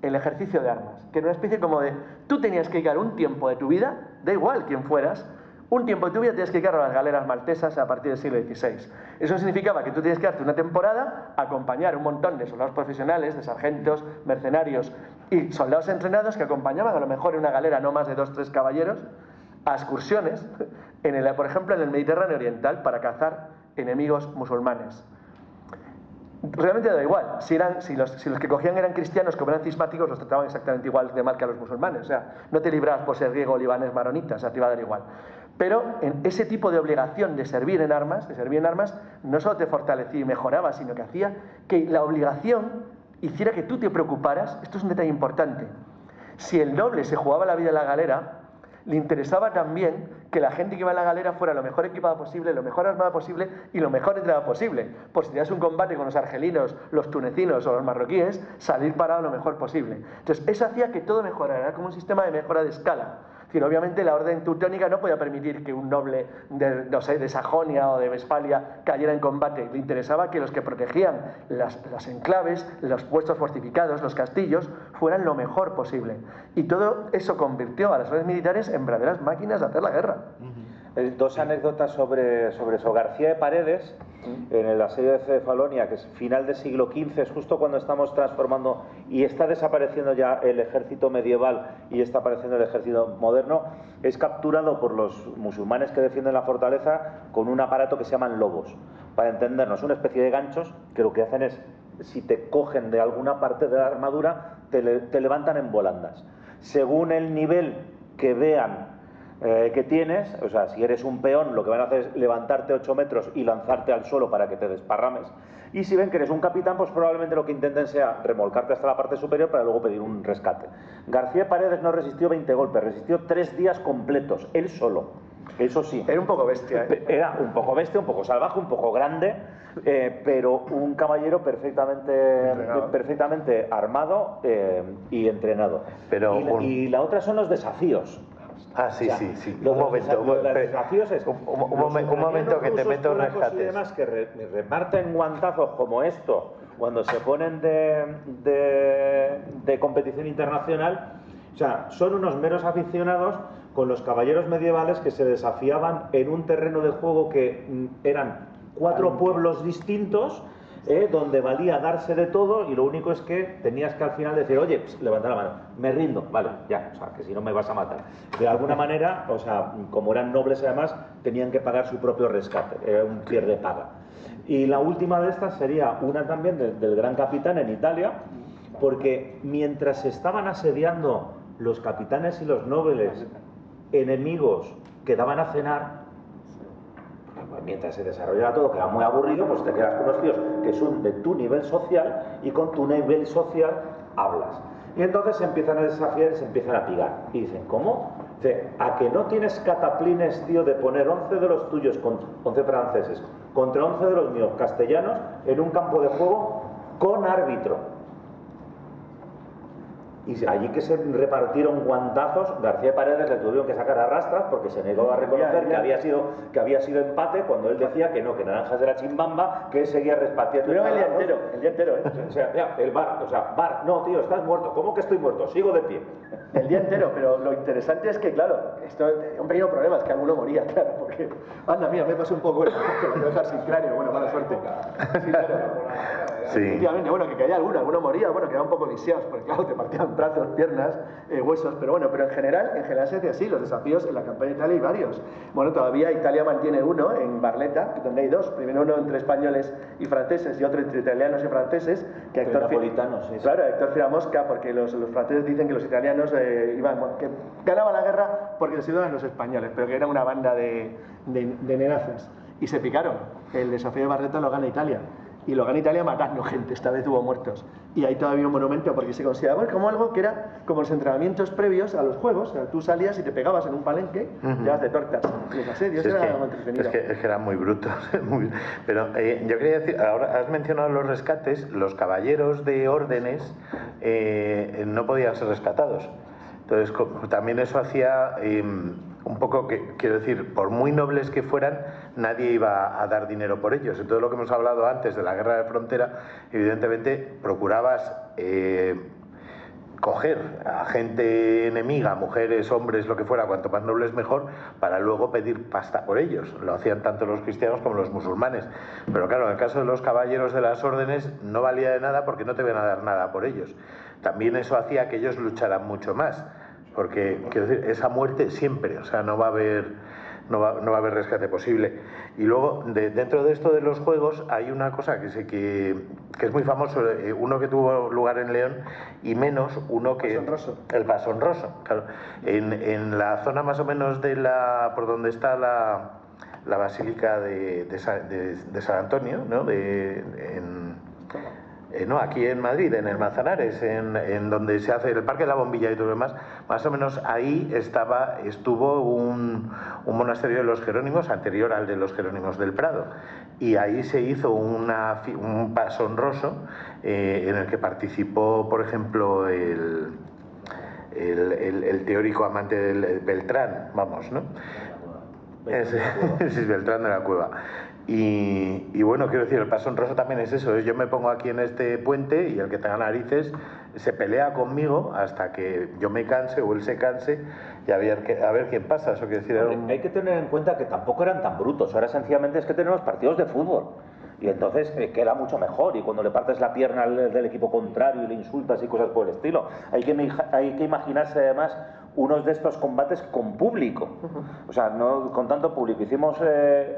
el ejercicio de armas, que era una especie como de, tú tenías que dedicar un tiempo de tu vida, da igual quién fueras, un tiempo de tu vida tienes que dedicar a las galeras maltesas a partir del siglo XVI. Eso significaba que tú tienes que darte una temporada a acompañar un montón de soldados profesionales, de sargentos, mercenarios y soldados entrenados que acompañaban a lo mejor en una galera no más de 2 o 3 caballeros a excursiones, por ejemplo en el Mediterráneo Oriental, para cazar enemigos musulmanes. Realmente da igual, si los que cogían eran cristianos como eran cismáticos, los trataban exactamente igual de mal que a los musulmanes. O sea, no te librabas por ser griego, libanés, maronita, o sea, te iba a dar igual. Pero en ese tipo de obligación de servir en armas, no solo te fortalecía y mejoraba, sino que hacía que la obligación hiciera que tú te preocuparas. Esto es un detalle importante. Si el noble se jugaba la vida en la galera, le interesaba también que la gente que iba a la galera fuera lo mejor equipada posible, lo mejor armada posible y lo mejor entrenada posible. Por si tenías un combate con los argelinos, los tunecinos o los marroquíes, salir parado lo mejor posible. Entonces, eso hacía que todo mejorara, era como un sistema de mejora de escala. Es decir, obviamente la orden teutónica no podía permitir que un noble de Sajonia o de Westfalia cayera en combate. Le interesaba que los que protegían las enclaves, los puestos fortificados, los castillos, fueran lo mejor posible. Y todo eso convirtió a las órdenes militares en verdaderas máquinas de hacer la guerra. Dos anécdotas sobre eso. García de Paredes, en el asedio de Cefalonia, que es final del siglo XV, es justo cuando estamos transformando y está desapareciendo ya el ejército medieval y está apareciendo el ejército moderno, es capturado por los musulmanes que defienden la fortaleza con un aparato que se llaman lobos. Para entendernos, una especie de ganchos que lo que hacen es, si te cogen de alguna parte de la armadura, te levantan en volandas. Según el nivel que vean que tienes, o sea, si eres un peón, lo que van a hacer es levantarte 8 metros y lanzarte al suelo para que te desparrames. Y si ven que eres un capitán, pues probablemente lo que intenten sea remolcarte hasta la parte superior para luego pedir un rescate. García Paredes no resistió 20 golpes, resistió 3 días completos, él solo. Eso sí. Era un poco bestia, ¿eh? Era un poco bestia, un poco salvaje, un poco grande, pero un caballero perfectamente armado y entrenado. Pero y la otra son los desafíos. Ah, sí, O sea, sí. Un momento que te meto en rescates. Y demás que reparten guantazos como esto cuando se ponen de competición internacional. O sea, son unos meros aficionados con los caballeros medievales que se desafiaban en un terreno de juego que eran 4 pueblos distintos donde valía darse de todo y lo único es que tenías que al final decir, oye, levanta la mano, me rindo, vale, ya, o sea, que si no me vas a matar. De alguna manera, o sea, como eran nobles además, tenían que pagar su propio rescate, era un pierde paga. Y la última de estas sería una también del Gran Capitán en Italia, porque mientras se estaban asediando los capitanes y los nobles enemigos que daban a cenar, mientras se desarrollaba todo, que era muy aburrido, pues te quedas con unos tíos que son de tu nivel social y con tu nivel social hablas. Y entonces se empiezan a desafiar y se empiezan a pigar. Y dicen, ¿cómo? Dice, ¿a que no tienes cataplines, tío, de poner 11 de los tuyos, 11 franceses, contra 11 de los míos castellanos en un campo de juego con árbitro? Y allí que se repartieron guantazos, García Paredes le tuvieron que sacar a rastras porque se negó a reconocer que había sido empate cuando él decía que no, que Naranjas era chimbamba, que él seguía repartiendo. Pero el día entero, O sea, ya, el bar, no, tío, estás muerto. ¿Cómo que estoy muerto? Sigo de pie. El día entero, pero lo interesante es que, claro, esto un pequeño problema, es que alguno moría, claro, porque, anda, mira, me pasó un poco el que me dejar sin cráneo, bueno, mala suerte. Sí, claro. Sí. Efectivamente, bueno, que caía alguno moría, bueno, quedaban un poco lisiados, porque claro, te partían brazos, piernas, huesos, pero bueno, pero en general se hace así, los desafíos en la campaña de Italia hay varios. Bueno, todavía Italia mantiene uno en Barletta, donde hay dos, primero uno entre españoles y franceses y otro entre italianos y franceses, que Héctor napolitanos, sí. Claro, Héctor Firamosca, porque los franceses dicen que los italianos que ganaban la guerra porque les ayudaban los españoles, pero que era una banda de nenazas. Y se picaron. El desafío de Barletta lo gana Italia. Y lo gana Italia matando gente, esta vez hubo muertos. Y ahí todavía un monumento porque se consideraba como algo que era como los entrenamientos previos a los juegos. O sea, tú salías y te pegabas en un palenque, llevas de tortas. Los asedios sí, era algo entretenido. Es que eran muy brutos. Pero yo quería decir, ahora has mencionado los rescates, los caballeros de órdenes no podían ser rescatados. Entonces, también eso hacía un poco que, quiero decir, por muy nobles que fueran, nadie iba a dar dinero por ellos. Entonces, lo que hemos hablado antes de la guerra de frontera, evidentemente procurabas coger a gente enemiga, mujeres, hombres, lo que fuera, cuanto más nobles mejor, para luego pedir pasta por ellos. Lo hacían tanto los cristianos como los musulmanes. Pero claro, en el caso de los caballeros de las órdenes no valía de nada porque no te iban a dar nada por ellos. También eso hacía que ellos lucharan mucho más, porque, quiero decir, esa muerte siempre, o sea, no va a haber rescate posible. Y luego, dentro de esto de los juegos, hay una cosa que es muy famoso, uno que tuvo lugar en León, y menos uno que... El Pasonroso, claro. En la zona más o menos por donde está la Basílica de San Antonio, ¿no? No, aquí en Madrid, en el Manzanares, en donde se hace el Parque de la Bombilla y todo lo demás, más o menos ahí estuvo un monasterio de los Jerónimos, anterior al de los Jerónimos del Prado, y ahí se hizo un pasonroso en el que participó, por ejemplo, el teórico amante del Beltrán, vamos, ¿no? Sí, Beltrán de la Cueva. Y bueno, quiero decir, el pasonroso también es eso, yo me pongo aquí en este puente y el que tenga narices se pelea conmigo hasta que yo me canse o él se canse y a ver quién pasa. Eso quiere decir, hay que tener en cuenta que tampoco eran tan brutos, ahora sencillamente es que tenemos partidos de fútbol. Y entonces queda mucho mejor, y cuando le partes la pierna del equipo contrario y le insultas y cosas por el estilo, hay que imaginarse además unos de estos combates con público, o sea, no con tanto público. Hicimos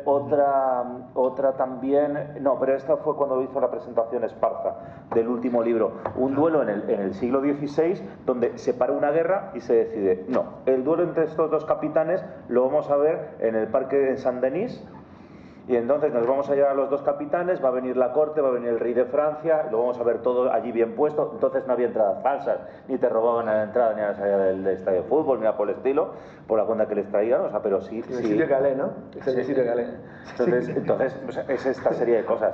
otra también, no, pero esta fue cuando hizo la presentación Esparza del último libro, un duelo en el siglo XVI donde se para una guerra y se decide, no, el duelo entre estos dos capitanes lo vamos a ver en el parque de Saint-Denis. Y entonces nos vamos a llevar a los dos capitanes, va a venir la corte, va a venir el rey de Francia, lo vamos a ver todo allí bien puesto. Entonces no había entradas falsas, ni te robaban a la entrada ni a la salida del estadio de fútbol, ni nada por el estilo, por la cuenta que les traían, o sea, pero sí... El sitio Galé, ¿no? Es el sitio Galé. Entonces es esta serie de cosas.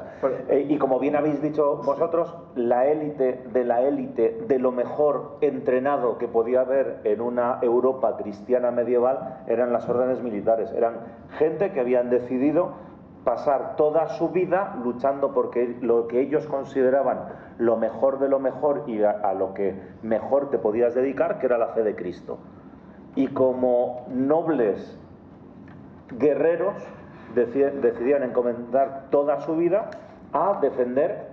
Y como bien habéis dicho vosotros, la élite, de lo mejor entrenado que podía haber en una Europa cristiana medieval, eran las órdenes militares. Eran gente que habían decidido pasar toda su vida luchando porque lo que ellos consideraban lo mejor de lo mejor y a lo que mejor te podías dedicar, que era la fe de Cristo. Y como nobles guerreros decidían encomendar toda su vida a defender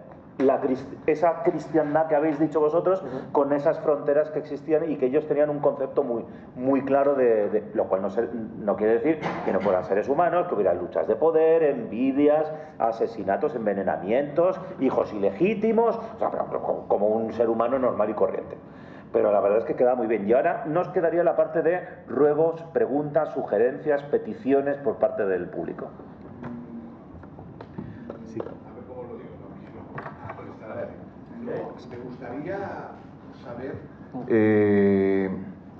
esa cristiandad que habéis dicho vosotros, con esas fronteras que existían y que ellos tenían un concepto muy claro de lo cual no quiere decir que no fueran seres humanos, que hubiera luchas de poder, envidias, asesinatos, envenenamientos, hijos ilegítimos, o sea, como un ser humano normal y corriente. Pero la verdad es que queda muy bien. Y ahora nos quedaría la parte de ruegos, preguntas, sugerencias, peticiones por parte del público. Sí. Me gustaría saber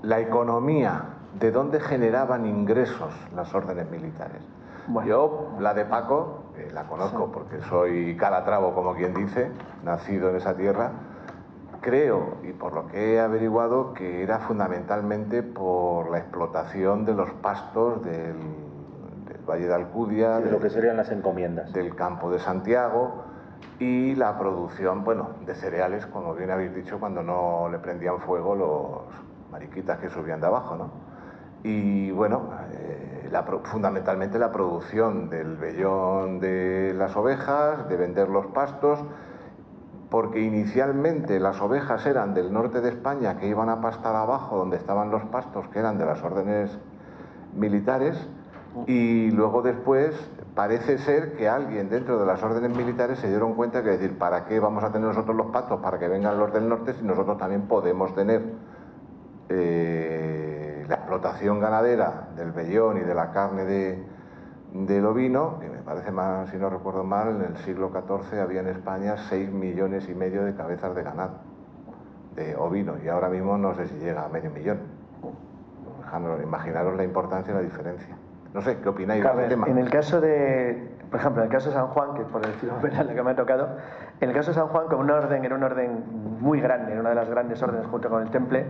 la economía, ¿de dónde generaban ingresos las órdenes militares? Bueno. Yo, la de Paco, la conozco porque soy calatravo, como quien dice, nacido en esa tierra. Creo, y por lo que he averiguado, que era fundamentalmente por la explotación de los pastos del Valle de Alcudia, sí, de lo que serían las encomiendas, del campo de Santiago, y la producción, bueno, de cereales, como bien habéis dicho, cuando no le prendían fuego los mariquitas que subían de abajo, ¿no? Y bueno, fundamentalmente la producción del vellón de las ovejas, de vender los pastos, porque inicialmente las ovejas eran del norte de España, que iban a pastar abajo donde estaban los pastos, que eran de las órdenes militares, y luego después parece ser que alguien dentro de las órdenes militares se dieron cuenta que decir, ¿para qué vamos a tener nosotros los pastos para que vengan los del norte si nosotros también podemos tener la explotación ganadera del vellón y de la carne del ovino? Que me parece más, si no recuerdo mal, en el siglo XIV había en España 6,5 millones de cabezas de ganado, de ovino, y ahora mismo no sé si llega a 500,000. Imaginaros la importancia y la diferencia. No sé, ¿qué opináis del tema? En el caso de, por ejemplo, en el caso de San Juan, que por decirlo la que me ha tocado, en el caso de San Juan, como era un orden muy grande, era una de las grandes órdenes junto con el Temple,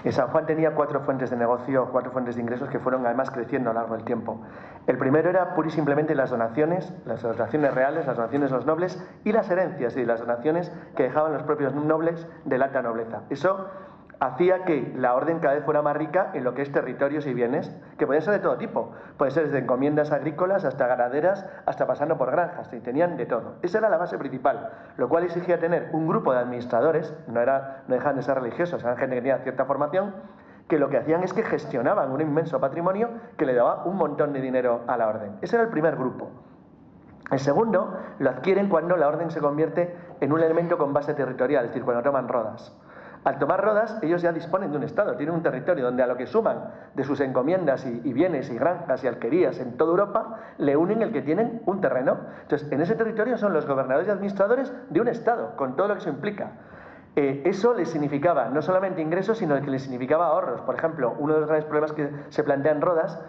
San Juan tenía 4 fuentes de negocio, 4 fuentes de ingresos que fueron además creciendo a lo largo del tiempo. El primero era pura y simplemente las donaciones reales, las donaciones de los nobles y las herencias y las donaciones que dejaban los propios nobles de la alta nobleza. Eso hacía que la orden cada vez fuera más rica en lo que es territorios y bienes, que podían ser de todo tipo. Pueden ser desde encomiendas agrícolas hasta ganaderas, hasta pasando por granjas, y tenían de todo. Esa era la base principal, lo cual exigía tener un grupo de administradores, no dejaban de ser religiosos, eran gente que tenía cierta formación, que lo que hacían es que gestionaban un inmenso patrimonio que le daba un montón de dinero a la orden. Ese era el primer grupo. El segundo lo adquieren cuando la orden se convierte en un elemento con base territorial, es decir, cuando toman Rodas. Al tomar Rodas, ellos ya disponen de un estado, tienen un territorio donde a lo que suman de sus encomiendas y bienes y granjas y alquerías en toda Europa, le unen el que tienen un terreno. Entonces, en ese territorio son los gobernadores y administradores de un estado, con todo lo que eso implica. Eso les significaba no solamente ingresos, sino que les significaba ahorros. Por ejemplo, uno de los grandes problemas que se plantea en Rodas,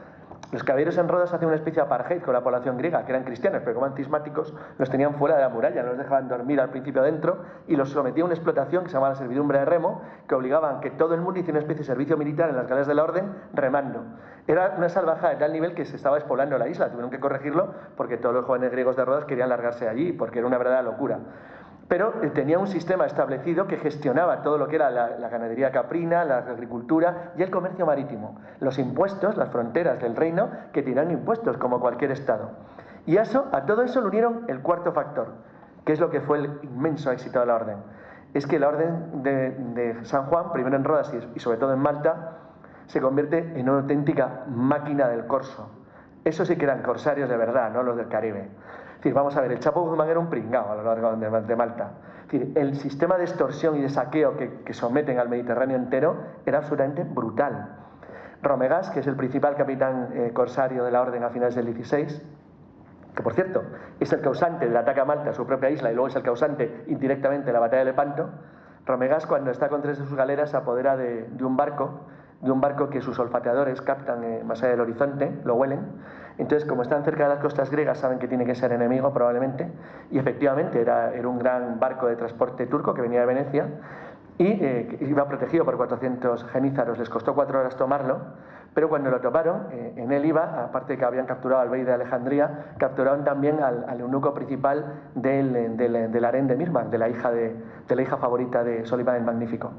los caballeros en Rodas hacían una especie de apartheid con la población griega, que eran cristianos, pero como eran cismáticos, los tenían fuera de la muralla, no los dejaban dormir al principio dentro y los sometían a una explotación que se llamaba la servidumbre de remo, que obligaban que todo el mundo hiciera una especie de servicio militar en las galeras de la orden remando. Era una salvajada de tal nivel que se estaba despoblando la isla, tuvieron que corregirlo porque todos los jóvenes griegos de Rodas querían largarse allí, porque era una verdadera locura. Pero tenía un sistema establecido que gestionaba todo lo que era la ganadería caprina, la agricultura y el comercio marítimo. Los impuestos, las fronteras del reino, que tenían impuestos como cualquier estado. Y a todo eso le unieron el cuarto factor, que es lo que fue el inmenso éxito de la orden. Es que la orden de San Juan, primero en Rodas y sobre todo en Malta, se convierte en una auténtica máquina del corso. Eso sí que eran corsarios de verdad, no los del Caribe. Es decir, vamos a ver, el Chapo Guzmán era un pringao a lo largo de Malta. Es decir, el sistema de extorsión y de saqueo que someten al Mediterráneo entero era absolutamente brutal. Romegas, que es el principal capitán corsario de la orden a finales del 16, que por cierto es el causante del ataque a Malta, a su propia isla, y luego es el causante indirectamente de la batalla de Lepanto. Romegas, cuando está con 3 de sus galeras, se apodera de un barco que sus olfateadores captan más allá del horizonte, lo huelen. Entonces, como están cerca de las costas griegas, saben que tiene que ser enemigo probablemente, y efectivamente era un gran barco de transporte turco que venía de Venecia y iba protegido por 400 genízaros. Les costó 4 horas tomarlo, pero cuando lo tomaron, en él iba, aparte de que habían capturado al bey de Alejandría, capturaron también al eunuco principal del harén de Mirman, de la hija favorita de Solimán el Magnífico.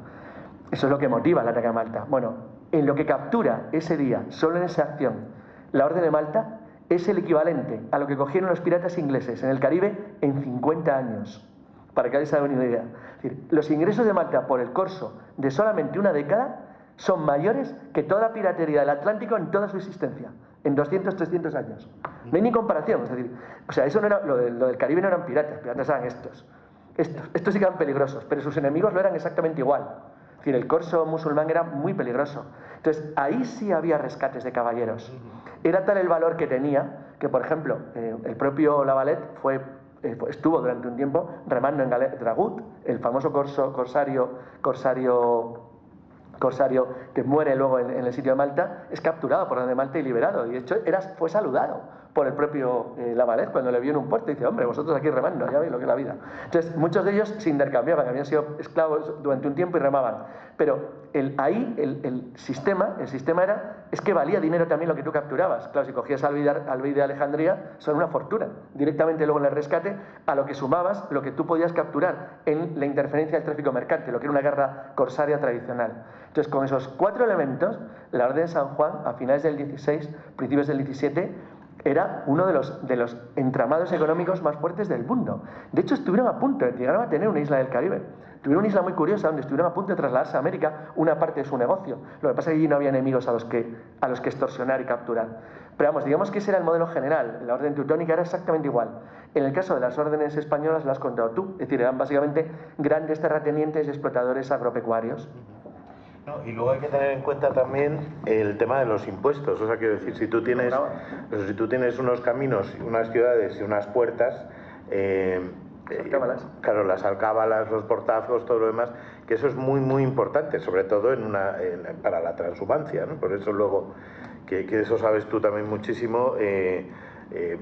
Eso es lo que motiva el ataque a Malta. Bueno, en lo que captura ese día, solo en esa acción, la Orden de Malta, es el equivalente a lo que cogieron los piratas ingleses en el Caribe en 50 años, para que alguien se haga una idea. Es decir, los ingresos de Malta por el corso de solamente una década son mayores que toda la piratería del Atlántico en toda su existencia, en 200, 300 años. No hay ni comparación, es decir, o sea, eso no era, lo del Caribe no eran piratas eran estos sí que eran peligrosos, pero sus enemigos lo eran exactamente igual. Es decir, el corso musulmán era muy peligroso. Entonces, ahí sí había rescates de caballeros. Era tal el valor que tenía que, por ejemplo, el propio Lavalette estuvo durante un tiempo remando en Dragut, el famoso corsario que muere luego en el sitio de Malta, es capturado por los de Malta y liberado. Y de hecho fue saludado por el propio Lavalette cuando le vio en un puerto y dice: hombre, vosotros aquí remando, ya veis lo que es la vida. Entonces, muchos de ellos se intercambiaban, habían sido esclavos durante un tiempo y remaban. Pero el sistema es que valía dinero también lo que tú capturabas. Claro, si cogías al Bey de Alejandría, son una fortuna. Directamente luego en el rescate, a lo que sumabas lo que tú podías capturar en la interferencia del tráfico mercante, lo que era una guerra corsaria tradicional. Entonces, con esos 4 elementos, la Orden de San Juan, a finales del 16, principios del 17, era uno de los entramados económicos más fuertes del mundo. De hecho, estuvieron a punto, llegaron a tener una isla del Caribe. Tuvieron una isla muy curiosa donde estuvieron a punto de trasladarse a América una parte de su negocio. Lo que pasa es que allí no había enemigos a los que extorsionar y capturar. Pero vamos, digamos que ese era el modelo general. La orden teutónica era exactamente igual. En el caso de las órdenes españolas, las has contado tú. Es decir, eran básicamente grandes terratenientes y explotadores agropecuarios. No, y luego hay que tener en cuenta también el tema de los impuestos. O sea, quiero decir, si tú tienes unos caminos, unas ciudades y unas puertas, claro, las alcábalas, los portazgos, todo lo demás, que eso es muy, muy importante, sobre todo para la transhumancia, ¿no? Por eso luego, que eso sabes tú también muchísimo,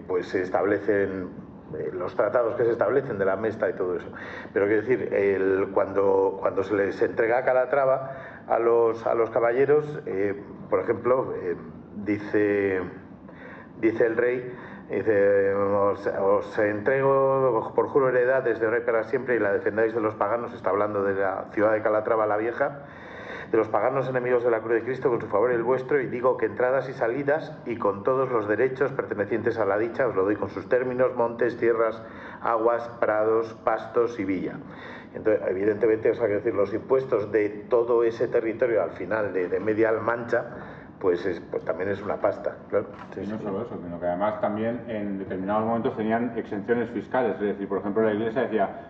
pues se establecen los tratados que se establecen de la Mesta y todo eso. Pero quiero decir, cuando se les entrega Calatrava a los caballeros, por ejemplo, dice el rey, dice: os entrego por juro heredad desde rey para siempre y la defendáis de los paganos. Está hablando de la ciudad de Calatrava la Vieja, de los paganos enemigos de la cruz de Cristo, con su favor y el vuestro, y digo que entradas y salidas y con todos los derechos pertenecientes a la dicha os lo doy con sus términos, montes, tierras, aguas, prados, pastos y villa. Entonces, evidentemente, o sea, quiero decir, los impuestos de todo ese territorio al final de media Mancha, pues también es una pasta, claro. Y no solo eso, sino que además también en determinados momentos tenían exenciones fiscales. Es decir, por ejemplo, la Iglesia decía: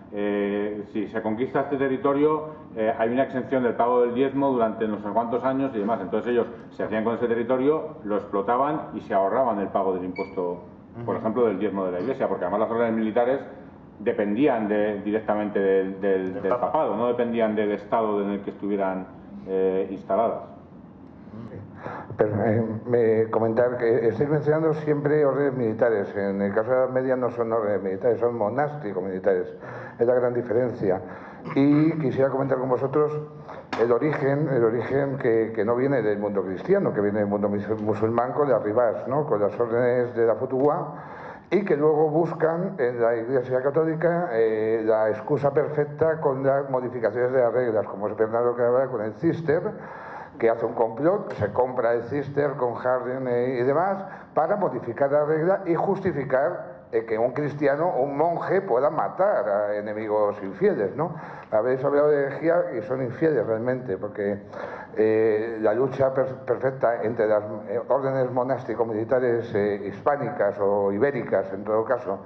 si se conquista este territorio, hay una exención del pago del diezmo durante no sé cuántos años y demás. Entonces ellos se hacían con ese territorio, lo explotaban y se ahorraban el pago del impuesto, por ejemplo, del diezmo de la Iglesia, porque además las órdenes militares dependían directamente del papado, no dependían del estado en el que estuvieran instaladas. Comentar que estáis mencionando siempre órdenes militares. En el caso de la Media no son órdenes militares, son monásticos militares. Es la gran diferencia. Y quisiera comentar con vosotros el origen que no viene del mundo cristiano, que viene del mundo musulmán con las ribas, ¿no? Con las órdenes de la Futuá, y que luego buscan en la Iglesia Católica la excusa perfecta con las modificaciones de las reglas, como es Bernardo que habla con el Cister, que hace un complot, se compra el Cister con Harden y demás para modificar la regla y justificar que un cristiano, un monje, pueda matar a enemigos infieles, ¿no? Habéis hablado de herejía y son infieles realmente, porque la lucha perfecta entre las órdenes monásticos-militares hispánicas o ibéricas, en todo caso,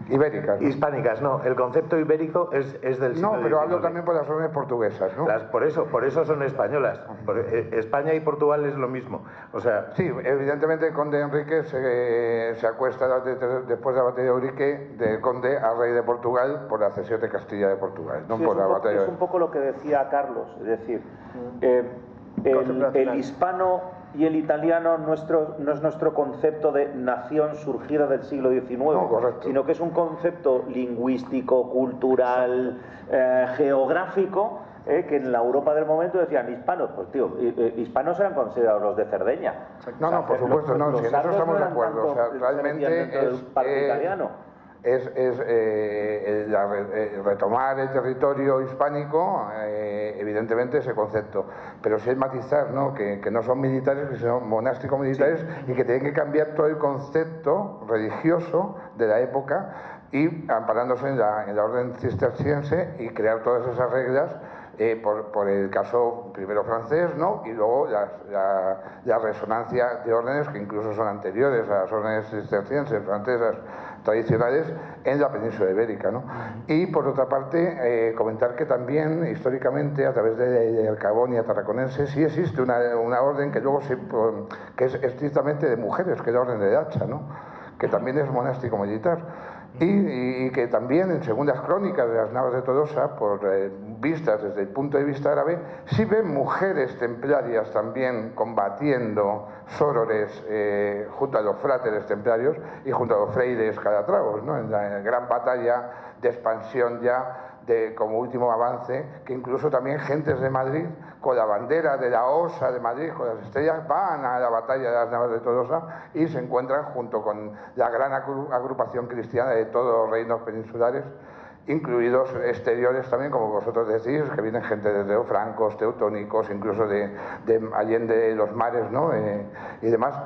ibéricas. Hispánicas, no. El concepto ibérico es del siglo No, pero XIX. hablo también por las órdenes portuguesas, ¿no? Por eso son españolas. España y Portugal es lo mismo. O sea, sí, evidentemente el conde Enrique se acuesta después de la batalla de Urique del conde al rey de Portugal por la cesión de Castilla de Portugal, no Sí, por la batalla. Es un poco lo que decía Carlos, es decir, el hispano y el italiano no es nuestro concepto de nación surgida del siglo XIX, sino que es un concepto lingüístico, cultural, geográfico, que en la Europa del momento decían hispanos. Pues tío, hispanos eran considerados los de Cerdeña. No, por supuesto, no, si en eso estamos de acuerdo. O sea, realmente italiano. retomar el territorio hispánico, evidentemente ese concepto. Pero sí es matizar, ¿no? Que no son militares, que son monásticos militares, y que tienen que cambiar todo el concepto religioso de la época y amparándose en la orden cisterciense y crear todas esas reglas por el caso primero francés, ¿no? Y luego la resonancia de órdenes que incluso son anteriores a las órdenes cistercienses francesas tradicionales en la península ibérica, ¿no? Y por otra parte, comentar que también históricamente a través del Cabonia tarraconense sí existe una orden que luego que es estrictamente de mujeres, que es la orden de Hacha, ¿no? Que también es monástico militar. Y que también en segundas crónicas de las Navas de Tolosa, vistas desde el punto de vista árabe, sí ven mujeres templarias también combatiendo sórores junto a los fráteres templarios y junto a los freires calatravos, ¿no? En la gran batalla de expansión ya como último avance, que incluso también gentes de Madrid, con la bandera de la Osa de Madrid, con las estrellas, van a la batalla de las Navas de Tolosa y se encuentran junto con la gran agrupación cristiana de todos los reinos peninsulares, incluidos exteriores también, como vosotros decís, que vienen gente desde los francos, teutónicos, incluso de allende los mares, ¿no? Y demás.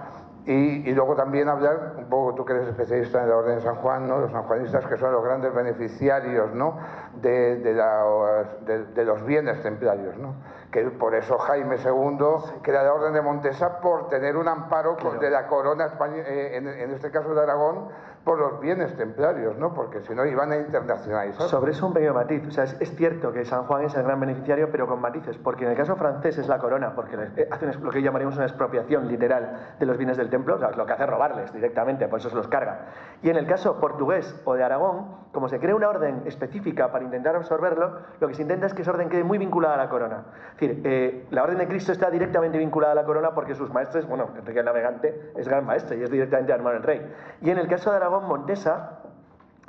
Y luego también hablar, un poco tú que eres especialista en la Orden de San Juan, ¿no? Los sanjuanistas, que son los grandes beneficiarios, ¿no? de los bienes templarios, ¿no? Que por eso Jaime II crea la Orden de Montesa, por tener un amparo de la corona española, en este caso de Aragón, por los bienes templarios, ¿no? Porque si no iban a internacionalizar. Sobre eso un pequeño matiz. O sea, es cierto que San Juan es el gran beneficiario, pero con matices, porque en el caso francés es la corona, porque hacen lo que llamaríamos una expropiación literal de los bienes del templo, o sea, lo que hace es robarles directamente, por eso se los carga. Y en el caso portugués o de Aragón, como se crea una orden específica para intentar absorberlo, lo que se intenta es que esa orden quede muy vinculada a la corona. Es decir, la Orden de Cristo está directamente vinculada a la corona porque sus maestres, bueno, Enrique el Navegante es gran maestre y es directamente hermano del rey. Y en el caso de Aragón, Montesa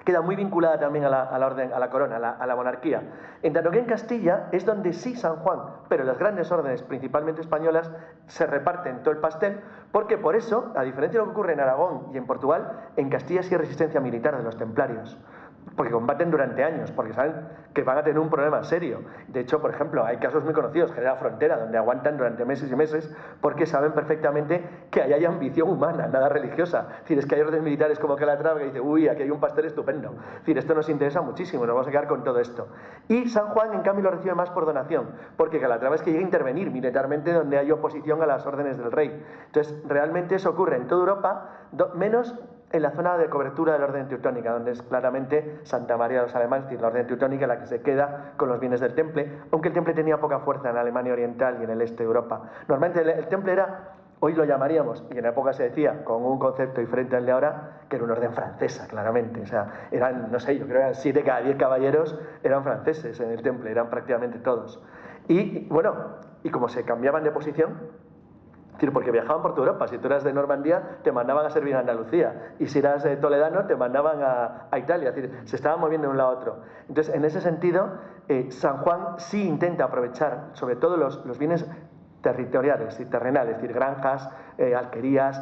queda muy vinculada también a la orden, a la corona, a la monarquía. En tanto que en Castilla es donde sí San Juan, pero las grandes órdenes, principalmente españolas, se reparten todo el pastel, porque por eso, a diferencia de lo que ocurre en Aragón y en Portugal, en Castilla sí hay resistencia militar de los templarios. Porque combaten durante años, porque saben que van a tener un problema serio. De hecho, por ejemplo, hay casos muy conocidos, que es la frontera, donde aguantan durante meses y meses, porque saben perfectamente que ahí hay ambición humana, nada religiosa. Es decir, es que hay órdenes militares como Calatrava que dice, uy, aquí hay un pastel estupendo. Es decir, esto nos interesa muchísimo, nos vamos a quedar con todo esto. Y San Juan, en cambio, lo recibe más por donación, porque Calatrava es que llega a intervenir militarmente donde hay oposición a las órdenes del rey. Entonces, realmente eso ocurre en toda Europa, menos en la zona de cobertura de la Orden Teutónica, donde es claramente Santa María de los Alemanes, es decir, la Orden Teutónica la que se queda con los bienes del Temple, aunque el Temple tenía poca fuerza en Alemania Oriental y en el este de Europa. Normalmente el Temple era, hoy lo llamaríamos, y en la época se decía, con un concepto diferente al de ahora, que era una orden francesa, claramente. O sea, eran, no sé, yo creo que eran 7 cada 10 caballeros eran franceses en el Temple, eran prácticamente todos. Y bueno, y como se cambiaban de posición, es decir, porque viajaban por toda Europa. Si tú eras de Normandía, te mandaban a servir a Andalucía. Y si eras toledano, te mandaban a Italia. Es decir, se estaban moviendo de un lado a otro. Entonces, en ese sentido, San Juan sí intenta aprovechar, sobre todo los bienes territoriales y terrenales, es decir, granjas, alquerías,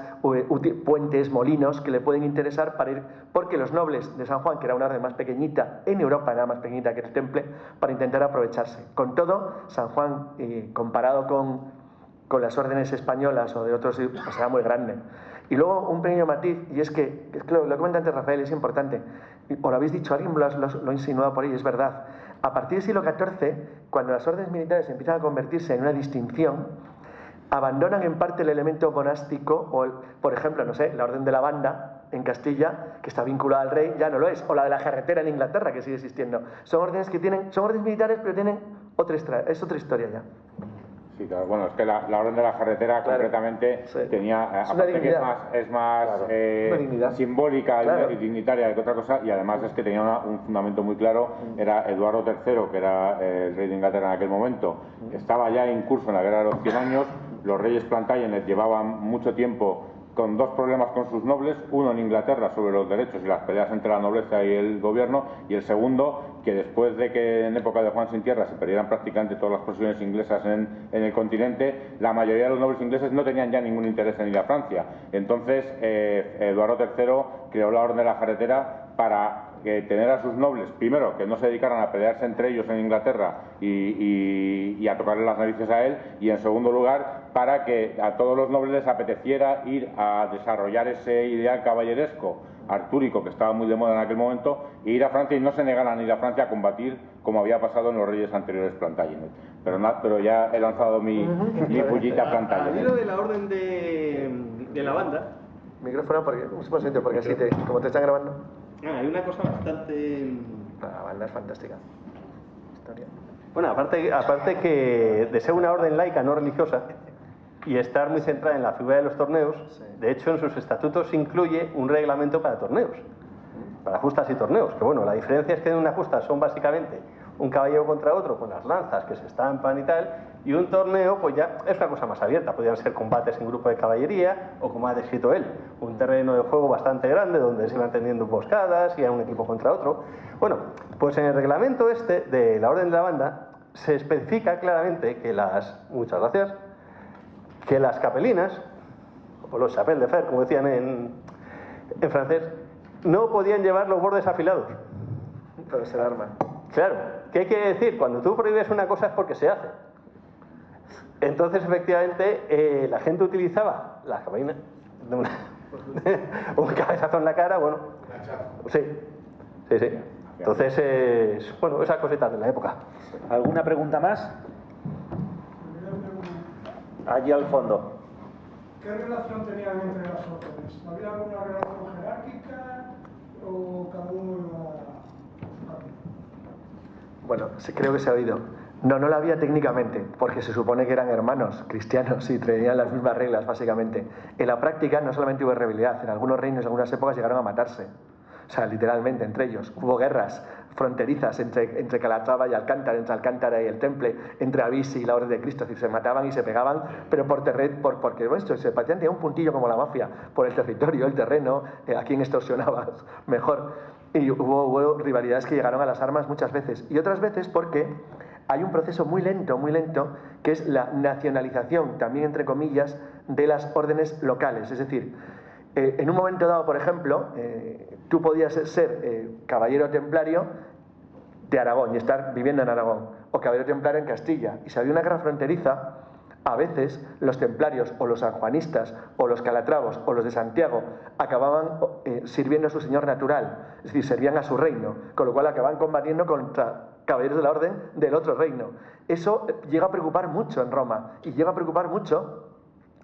puentes, molinos, que le pueden interesar para ir, porque los nobles de San Juan, que era una orden más pequeñita, en Europa era más pequeñita que el Temple, para intentar aprovecharse. Con todo, San Juan, comparado con las órdenes españolas o de otros, pues era muy grande. Y luego un pequeño matiz, y es que lo comenta antes Rafael, es importante, o lo habéis dicho, alguien lo ha insinuado por ahí, es verdad. A partir del siglo XIV, cuando las órdenes militares empiezan a convertirse en una distinción, abandonan en parte el elemento monástico, o por ejemplo, no sé, la Orden de la Banda en Castilla, que está vinculada al rey, ya no lo es, o la de la Jarretera en Inglaterra, que sigue existiendo. Son órdenes militares, pero tienen es otra historia ya. Sí, claro. Bueno, es que la Orden de la Jarretera, claro, concretamente, sí, tenía, aparte que es más claro, simbólica, claro, y dignitaria que otra cosa, y además es que tenía un fundamento muy claro. Era Eduardo III, que era el rey de Inglaterra en aquel momento, estaba ya en curso en la Guerra de los 100 años, los reyes Plantagenet llevaban mucho tiempo con dos problemas con sus nobles, uno en Inglaterra sobre los derechos y las peleas entre la nobleza y el gobierno, y el segundo, que después de que en época de Juan sin Tierra se perdieran prácticamente todas las posesiones inglesas en el continente, la mayoría de los nobles ingleses no tenían ya ningún interés en ir a Francia. Entonces, Eduardo III creó la Orden de la Jarretera para tener a sus nobles, primero, que no se dedicaran a pelearse entre ellos en Inglaterra y a tocarle las narices a él, y en segundo lugar, para que a todos los nobles les apeteciera ir a desarrollar ese ideal caballeresco artúrico que estaba muy de moda en aquel momento, e ir a Francia y no se negaran a ir a Francia a combatir como había pasado en los reyes anteriores Plantagenet. Pero ya he lanzado mi pullita Plantagenet. Al hilo de la orden de la banda. Micrófono, porque así como te están grabando. Hay una cosa bastante... La banda es fantástica. Historia. Bueno, aparte que de ser una orden laica no religiosa y estar muy centrada en la figura de los torneos, de hecho en sus estatutos incluye un reglamento para torneos, para justas y torneos, que bueno, la diferencia es que en una justa son básicamente un caballero contra otro con las lanzas que se estampan y tal, y un torneo pues ya es una cosa más abierta, podrían ser combates en grupo de caballería o, como ha descrito él, un terreno de juego bastante grande donde se iban teniendo emboscadas y era un equipo contra otro. Bueno, pues en el reglamento este de la Orden de la Banda se especifica claramente que muchas gracias, que las capelinas, o los chapelles de fer, como decían en francés, no podían llevar los bordes afilados. Pero es el arma. Claro, ¿qué hay que decir? Cuando tú prohíbes una cosa es porque se hace. Entonces, efectivamente, la gente utilizaba la capelina, un cabezazo en la cara, bueno, sí. Entonces, bueno, esas cositas de la época. ¿Alguna pregunta más? Allí al fondo. ¿Qué relación tenían entre las órdenes? ¿Había alguna relación jerárquica o cada uno iba a su camino? Bueno, creo que se ha oído. No la había técnicamente, porque se supone que eran hermanos cristianos y tenían las mismas reglas, básicamente. En la práctica no solamente hubo rivalidad, en algunos reinos, en algunas épocas llegaron a matarse. O sea, literalmente, entre ellos. Hubo guerras fronterizas entre Calatrava y Alcántara, entre Alcántara y el Temple, entre Avisi y la Orden de Cristo. Es decir, se mataban y se pegaban, pero porque bueno, se parecían, tenía un puntillo como la mafia, por el territorio, el terreno, a quién extorsionabas mejor. Y hubo rivalidades que llegaron a las armas muchas veces. Y otras veces porque hay un proceso muy lento, que es la nacionalización, también entre comillas, de las órdenes locales. Es decir, en un momento dado, por ejemplo, tú podías ser caballero templario de Aragón y estar viviendo en Aragón, o caballero templario en Castilla. Y si había una guerra fronteriza, a veces los templarios o los sanjuanistas o los calatravos o los de Santiago acababan sirviendo a su señor natural, es decir, servían a su reino, con lo cual acababan combatiendo contra caballeros de la orden del otro reino. Eso llega a preocupar mucho en Roma y llega a preocupar mucho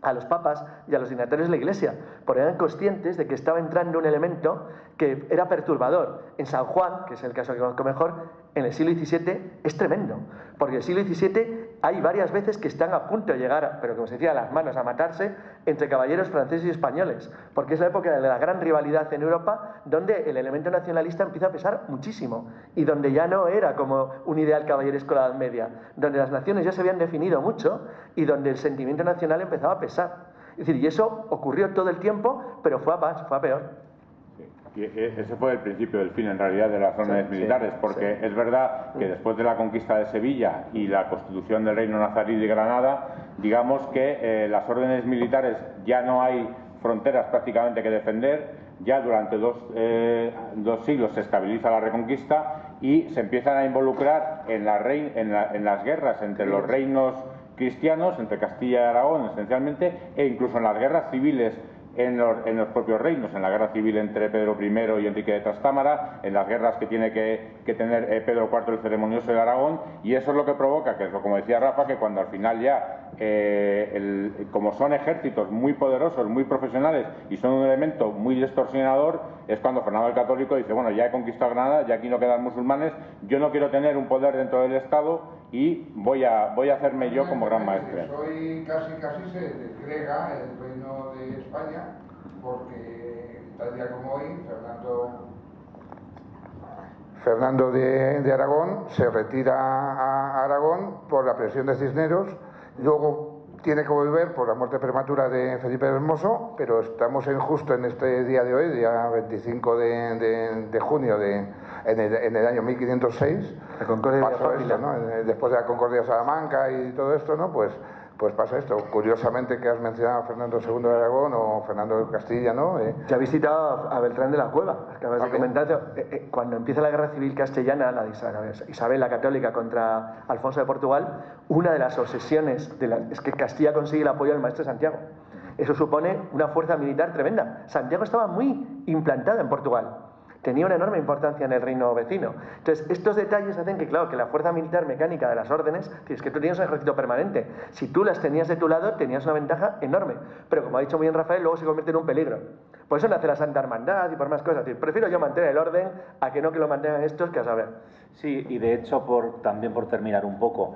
a los papas y a los dignatarios de la Iglesia, porque eran conscientes de que estaba entrando un elemento que era perturbador. En San Juan, que es el caso que conozco mejor, en el siglo XVII es tremendo, porque en el siglo XVII hay varias veces que están a punto de llegar, pero como se decía, a las manos, a matarse entre caballeros franceses y españoles, porque es la época de la gran rivalidad en Europa, donde el elemento nacionalista empieza a pesar muchísimo, y donde ya no era como un ideal caballeresco de la Edad Media, donde las naciones ya se habían definido mucho, y donde el sentimiento nacional empezaba a pesar. Es decir, y eso ocurrió todo el tiempo, pero fue a más, fue a peor. Y ese fue el principio del fin, en realidad, de las órdenes militares, porque es verdad que después de la conquista de Sevilla y la constitución del Reino Nazarí de Granada, digamos que las órdenes militares ya no hay fronteras prácticamente que defender, ya durante dos siglos se estabiliza la Reconquista y se empiezan a involucrar en las guerras entre los reinos cristianos, entre Castilla y Aragón esencialmente, e incluso en las guerras civiles en los propios reinos, en la guerra civil entre Pedro I y Enrique de Trastámara, en las guerras que tiene que tener Pedro IV el Ceremonioso de Aragón, y eso es lo que provoca, que es como decía Rafa, que cuando al final ya, como son ejércitos muy poderosos, muy profesionales y son un elemento muy distorsionador, es cuando Fernando el Católico dice, bueno, ya he conquistado Granada, ya aquí no quedan musulmanes, yo no quiero tener un poder dentro del Estado y voy a hacerme yo como gran maestre. Hoy casi se desgrega el reino de España porque tal día como hoy Fernando de Aragón se retira a Aragón por la presión de Cisneros, luego tiene que volver por la muerte prematura de Felipe el Hermoso, pero estamos justo en este día de hoy, día 25 de junio en el año 1506, la Concordia pasó esto, ¿no? Después de la Concordia de Salamanca y todo esto, ¿no? Pues pues pasa esto. Curiosamente que has mencionado a Fernando II de Aragón o Fernando de Castilla, ¿no? Te ha visitado a Beltrán de la Cueva, acabas de comentar. Cuando empieza la guerra civil castellana, la de Isabel la Católica contra Alfonso de Portugal, una de las obsesiones es que Castilla consigue el apoyo del maestre Santiago. Eso supone una fuerza militar tremenda. Santiago estaba muy implantado en Portugal. Tenía una enorme importancia en el reino vecino. Entonces, estos detalles hacen que, claro, que la fuerza militar mecánica de las órdenes, es que tú tenías un ejército permanente. Si tú las tenías de tu lado, tenías una ventaja enorme. Pero, como ha dicho muy bien Rafael, luego se convierte en un peligro. Por eso nace la Santa Hermandad y por más cosas. Prefiero yo mantener el orden a que no que lo mantengan estos, que a saber. Sí, y de hecho, también por terminar un poco,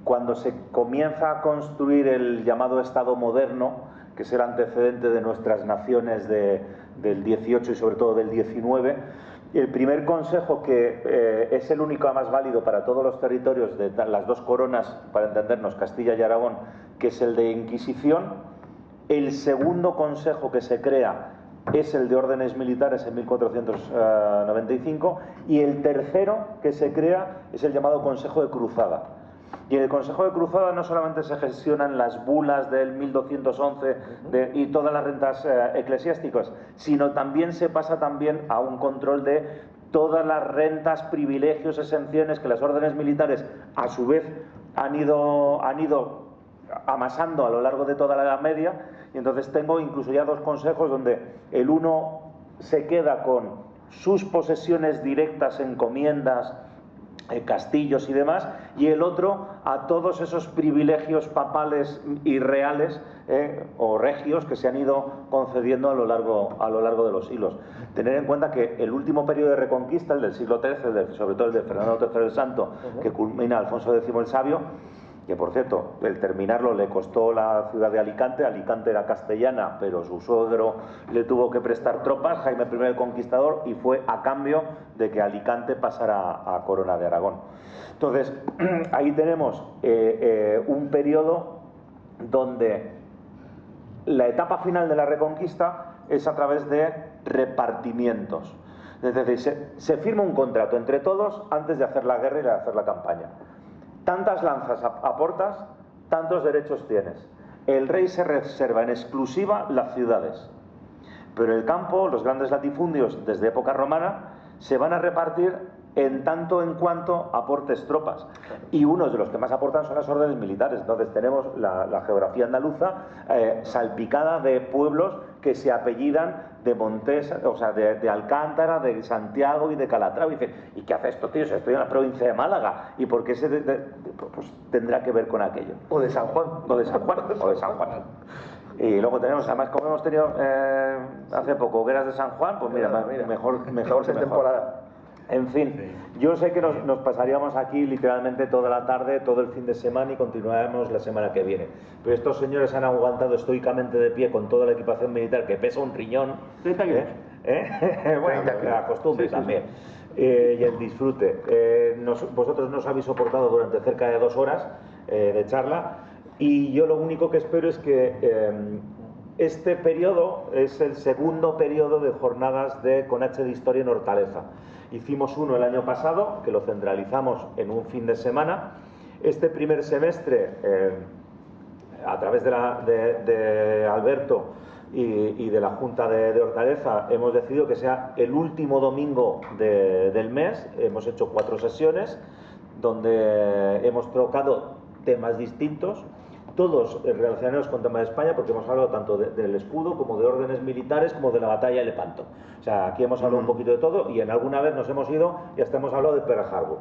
cuando se comienza a construir el llamado Estado moderno, que es el antecedente de nuestras naciones del 18 y sobre todo del 19, el primer consejo, que es el único más válido para todos los territorios de las dos coronas, para entendernos, Castilla y Aragón, que es el de Inquisición. El segundo consejo que se crea es el de órdenes militares en 1495, y el tercero que se crea es el llamado Consejo de Cruzada. Y en el Consejo de Cruzada no solamente se gestionan las bulas del 1211 y todas las rentas eclesiásticas, sino también se pasa también a un control de todas las rentas, privilegios, exenciones que las órdenes militares a su vez han ido amasando a lo largo de toda la Edad Media. Y entonces tengo incluso ya dos consejos donde el uno se queda con sus posesiones directas, encomiendas, castillos y demás, y el otro a todos esos privilegios papales y reales o regios que se han ido concediendo a lo largo de los siglos. Tener en cuenta que el último periodo de reconquista, el del siglo XIII, sobre todo el de Fernando III el Santo, que culmina Alfonso X el Sabio, que por cierto, el terminarlo le costó la ciudad de Alicante. Alicante era castellana, pero su suegro le tuvo que prestar tropas, Jaime I el Conquistador, y fue a cambio de que Alicante pasara a Corona de Aragón. Entonces, ahí tenemos un periodo donde la etapa final de la Reconquista es a través de repartimientos. Es decir, se firma un contrato entre todos antes de hacer la guerra y de hacer la campaña. Tantas lanzas aportas, tantos derechos tienes. El rey se reserva en exclusiva las ciudades, pero el campo, los grandes latifundios desde época romana, se van a repartir en tanto en cuanto aportes tropas, y unos de los que más aportan son las órdenes militares. Entonces tenemos la geografía andaluza salpicada de pueblos que se apellidan de Montes, o sea, de Alcántara, de Santiago y de Calatrava. Y dice, ¿y qué hace esto, tío? Si estoy en la provincia de Málaga. ¿Y por qué pues tendrá que ver con aquello? O de San Juan. O de San Juan. O de San Juan. Y luego tenemos, además, como hemos tenido hace poco hogueras de San Juan, pues mira, mejor temporada. En fin, yo sé que nos pasaríamos aquí literalmente toda la tarde, todo el fin de semana, y continuaremos la semana que viene. Pero estos señores han aguantado estoicamente de pie con toda la equipación militar, que pesa un riñón. 30 kilos. Bueno, la costumbre también. Y el disfrute. Vosotros nos habéis soportado durante cerca de 2 horas de charla, y yo lo único que espero es que este periodo es el segundo periodo de jornadas con H de Historia en Hortaleza. Hicimos uno el año pasado, que lo centralizamos en un fin de semana. Este primer semestre, a través de Alberto y de la Junta de Hortaleza, hemos decidido que sea el último domingo del mes. Hemos hecho 4 sesiones, donde hemos tocado temas distintos, todos relacionados con temas de España, porque hemos hablado tanto del escudo como de órdenes militares como de la batalla de Lepanto. O sea, aquí hemos hablado un poquito de todo, y en alguna vez nos hemos ido y hasta hemos hablado de Pearl Harbor,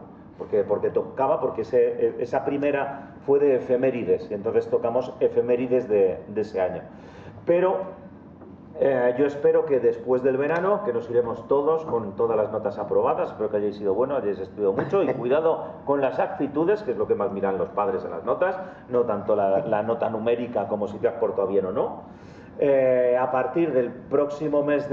porque tocaba, porque esa primera fue de efemérides, y entonces tocamos efemérides de ese año. Pero yo espero que después del verano, que nos iremos todos con todas las notas aprobadas. Espero que hayáis sido buenos, hayáis estudiado mucho, y cuidado con las actitudes, que es lo que más miran los padres en las notas, no tanto la nota numérica como si te has portado bien o no. A partir del próximo mes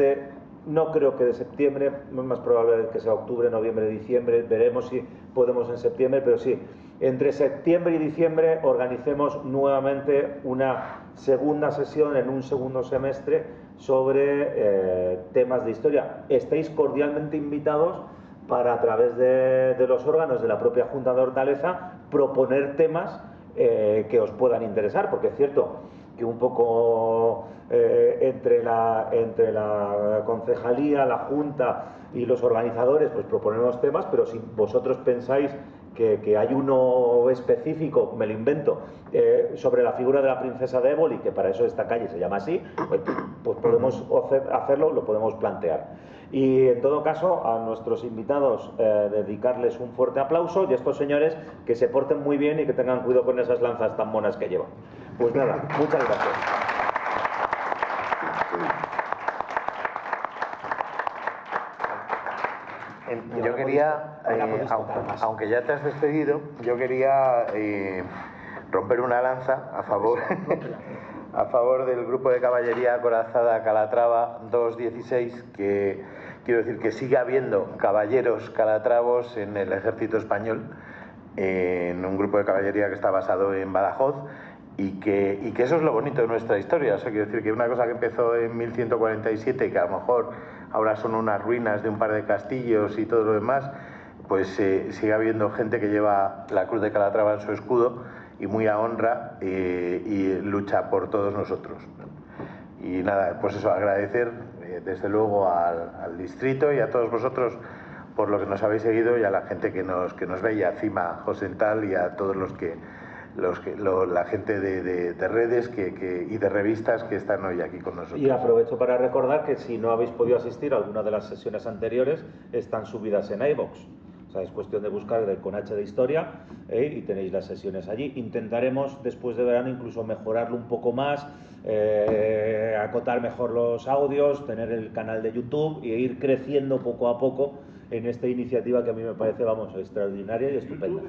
no creo que de septiembre, es más probable que sea octubre, noviembre, diciembre, veremos si podemos en septiembre, pero sí, entre septiembre y diciembre organicemos nuevamente una segunda sesión en un segundo semestre sobre temas de historia. Estáis cordialmente invitados para, a través de los órganos de la propia Junta de Hortaleza, proponer temas que os puedan interesar, porque es cierto que un poco entre la concejalía, la junta y los organizadores pues proponemos temas, pero si vosotros pensáis que hay uno específico, me lo invento, sobre la figura de la princesa de Éboli, que para eso esta calle se llama así, pues podemos hacerlo, lo podemos plantear. Y en todo caso, a nuestros invitados dedicarles un fuerte aplauso y a estos señores que se porten muy bien y que tengan cuidado con esas lanzas tan monas que llevan. Pues nada, muchas gracias. Yo quería, aunque ya te has despedido, yo quería romper una lanza a favor del grupo de caballería acorazada Calatrava 216, que quiero decir que sigue habiendo caballeros calatravos en el ejército español, en un grupo de caballería que está basado en Badajoz, y que eso es lo bonito de nuestra historia. O sea, quiero decir que una cosa que empezó en 1147, que a lo mejor ahora son unas ruinas de un par de castillos y todo lo demás, pues sigue habiendo gente que lleva la cruz de Calatrava en su escudo y muy a honra y lucha por todos nosotros. Y nada, pues eso, agradecer desde luego al distrito y a todos vosotros por lo que nos habéis seguido, y a la gente que nos ve, y a Cima Josental y a todos la gente de redes y de revistas que están hoy aquí con nosotros. Y aprovecho para recordar que si no habéis podido asistir a alguna de las sesiones anteriores, están subidas en iVoox. O sea, es cuestión de buscar con H de Historia y tenéis las sesiones allí. Intentaremos después de verano incluso mejorarlo un poco más, acotar mejor los audios, tener el canal de YouTube e ir creciendo poco a poco en esta iniciativa que a mí me parece, vamos, extraordinaria y estupenda.